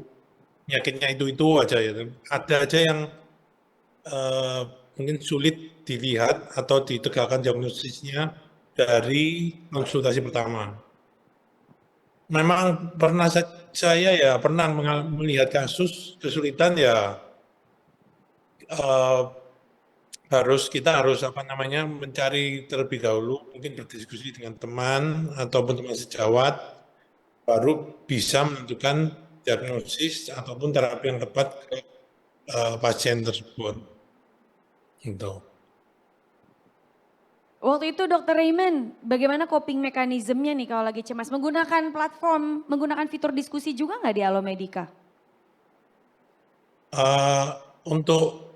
penyakitnya itu aja ya. Ada aja yang mungkin sulit dilihat atau ditegakkan diagnosisnya dari konsultasi pertama. Memang pernah saya ya pernah melihat kasus kesulitan ya kita harus mencari terlebih dahulu, mungkin berdiskusi dengan teman ataupun teman sejawat, baru bisa menentukan diagnosis ataupun terapi yang tepat ke pasien tersebut. Gitu. Waktu itu Dokter Raymond, bagaimana coping mekanismenya nih kalau lagi cemas? Menggunakan platform, menggunakan fitur diskusi juga nggak di Alo Medica? Untuk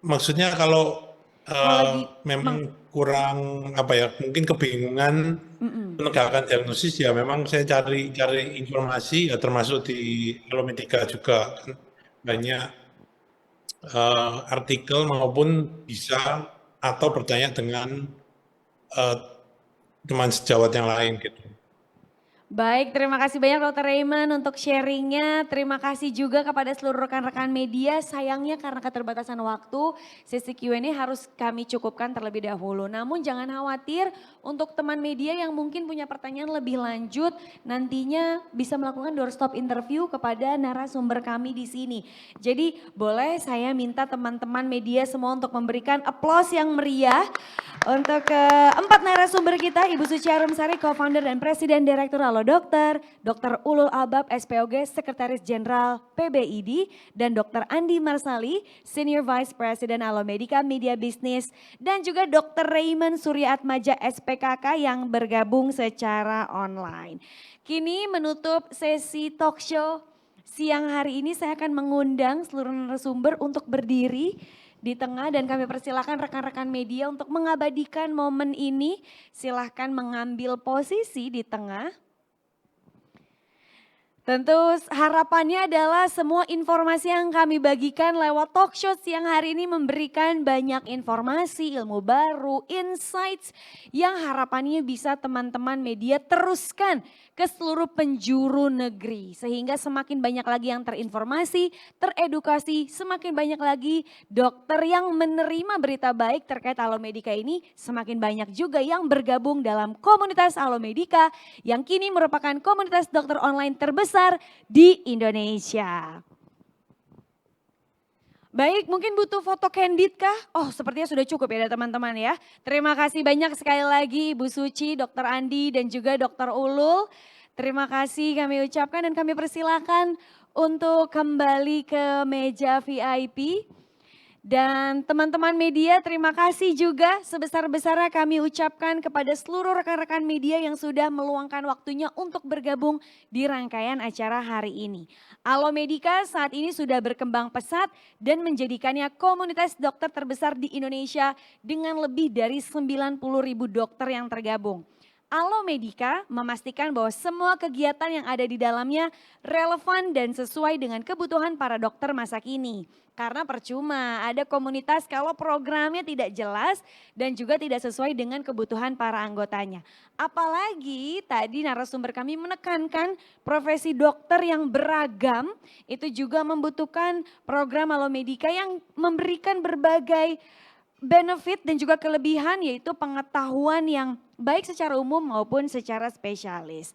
maksudnya kalau memang kurang mungkin kebingungan penegakan diagnosis ya memang saya cari informasi ya termasuk di Alo Medica juga kan banyak artikel maupun bisa atau bertanya dengan teman sejawat yang lain gitu. Baik, terima kasih banyak Dokter Raymond untuk sharingnya. Terima kasih juga kepada seluruh rekan-rekan media. Sayangnya karena keterbatasan waktu, sesi Q&A harus kami cukupkan terlebih dahulu. Namun jangan khawatir untuk teman media yang mungkin punya pertanyaan lebih lanjut, nantinya bisa melakukan doorstop interview kepada narasumber kami di sini. Jadi boleh saya minta teman-teman media semua untuk memberikan aplaus yang meriah untuk keempat narasumber kita, Ibu Suci Arumsari, co-founder dan presiden direktur Halo Dokter, Dr. Ulul Albab, SPOG, Sekretaris Jenderal PBID, dan Dr. Andi Marsali, Senior Vice President Halo Medica Media Business, dan juga Dr. Raymond Suryaatmaja, SPKK yang bergabung secara online. Kini menutup sesi talk show siang hari ini, saya akan mengundang seluruh narasumber untuk berdiri di tengah dan kami persilahkan rekan-rekan media untuk mengabadikan momen ini. Silahkan mengambil posisi di tengah. Tentu harapannya adalah semua informasi yang kami bagikan lewat talk show siang hari ini memberikan banyak informasi, ilmu baru, insights yang harapannya bisa teman-teman media teruskan ke seluruh penjuru negeri. Sehingga semakin banyak lagi yang terinformasi, teredukasi, semakin banyak lagi dokter yang menerima berita baik terkait Alomedica ini, semakin banyak juga yang bergabung dalam komunitas Alomedica yang kini merupakan komunitas dokter online terbesar di Indonesia. Baik, mungkin butuh foto candid kah? Oh, sepertinya sudah cukup ya teman-teman ya. Terima kasih banyak sekali lagi Ibu Suci, Dr. Andi dan juga Dr. Ulul. Terima kasih kami ucapkan dan kami persilakan untuk kembali ke meja VIP. Dan teman-teman media terima kasih juga sebesar-besarnya kami ucapkan kepada seluruh rekan-rekan media yang sudah meluangkan waktunya untuk bergabung di rangkaian acara hari ini. Alomedica saat ini sudah berkembang pesat dan menjadikannya komunitas dokter terbesar di Indonesia dengan lebih dari 90.000 dokter yang tergabung. Alomedica memastikan bahwa semua kegiatan yang ada di dalamnya relevan dan sesuai dengan kebutuhan para dokter masa kini. Karena percuma ada komunitas kalau programnya tidak jelas dan juga tidak sesuai dengan kebutuhan para anggotanya. Apalagi tadi narasumber kami menekankan profesi dokter yang beragam itu juga membutuhkan program Alomedica yang memberikan berbagai benefit dan juga kelebihan yaitu pengetahuan yang baik secara umum maupun secara spesialis.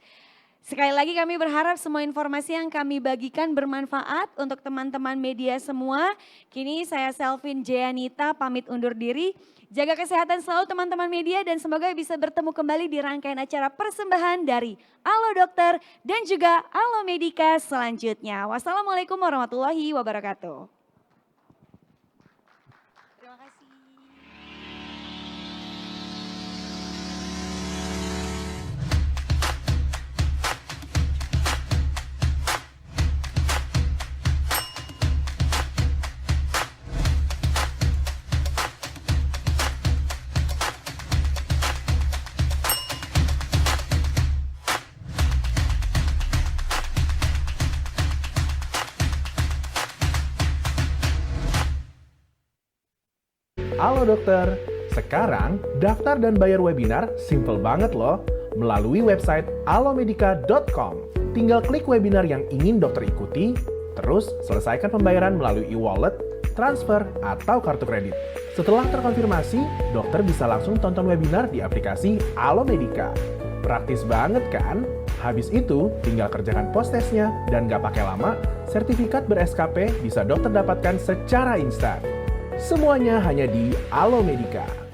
Sekali lagi kami berharap semua informasi yang kami bagikan bermanfaat untuk teman-teman media semua. Kini saya Selvin Jayanita pamit undur diri. Jaga kesehatan selalu teman-teman media dan semoga bisa bertemu kembali di rangkaian acara persembahan dari Alo Dokter dan juga Alomedica selanjutnya. Wassalamualaikum warahmatullahi wabarakatuh. Terima kasih. Halo dokter, sekarang daftar dan bayar webinar simple banget loh melalui website alomedica.com. Tinggal klik webinar yang ingin dokter ikuti, terus selesaikan pembayaran melalui e-wallet, transfer, atau kartu kredit. Setelah terkonfirmasi, dokter bisa langsung tonton webinar di aplikasi Alomedica. Praktis banget kan? Habis itu, tinggal kerjakan post-testnya dan gak pakai lama, sertifikat ber-SKP bisa dokter dapatkan secara instan. Semuanya hanya di Alomedica.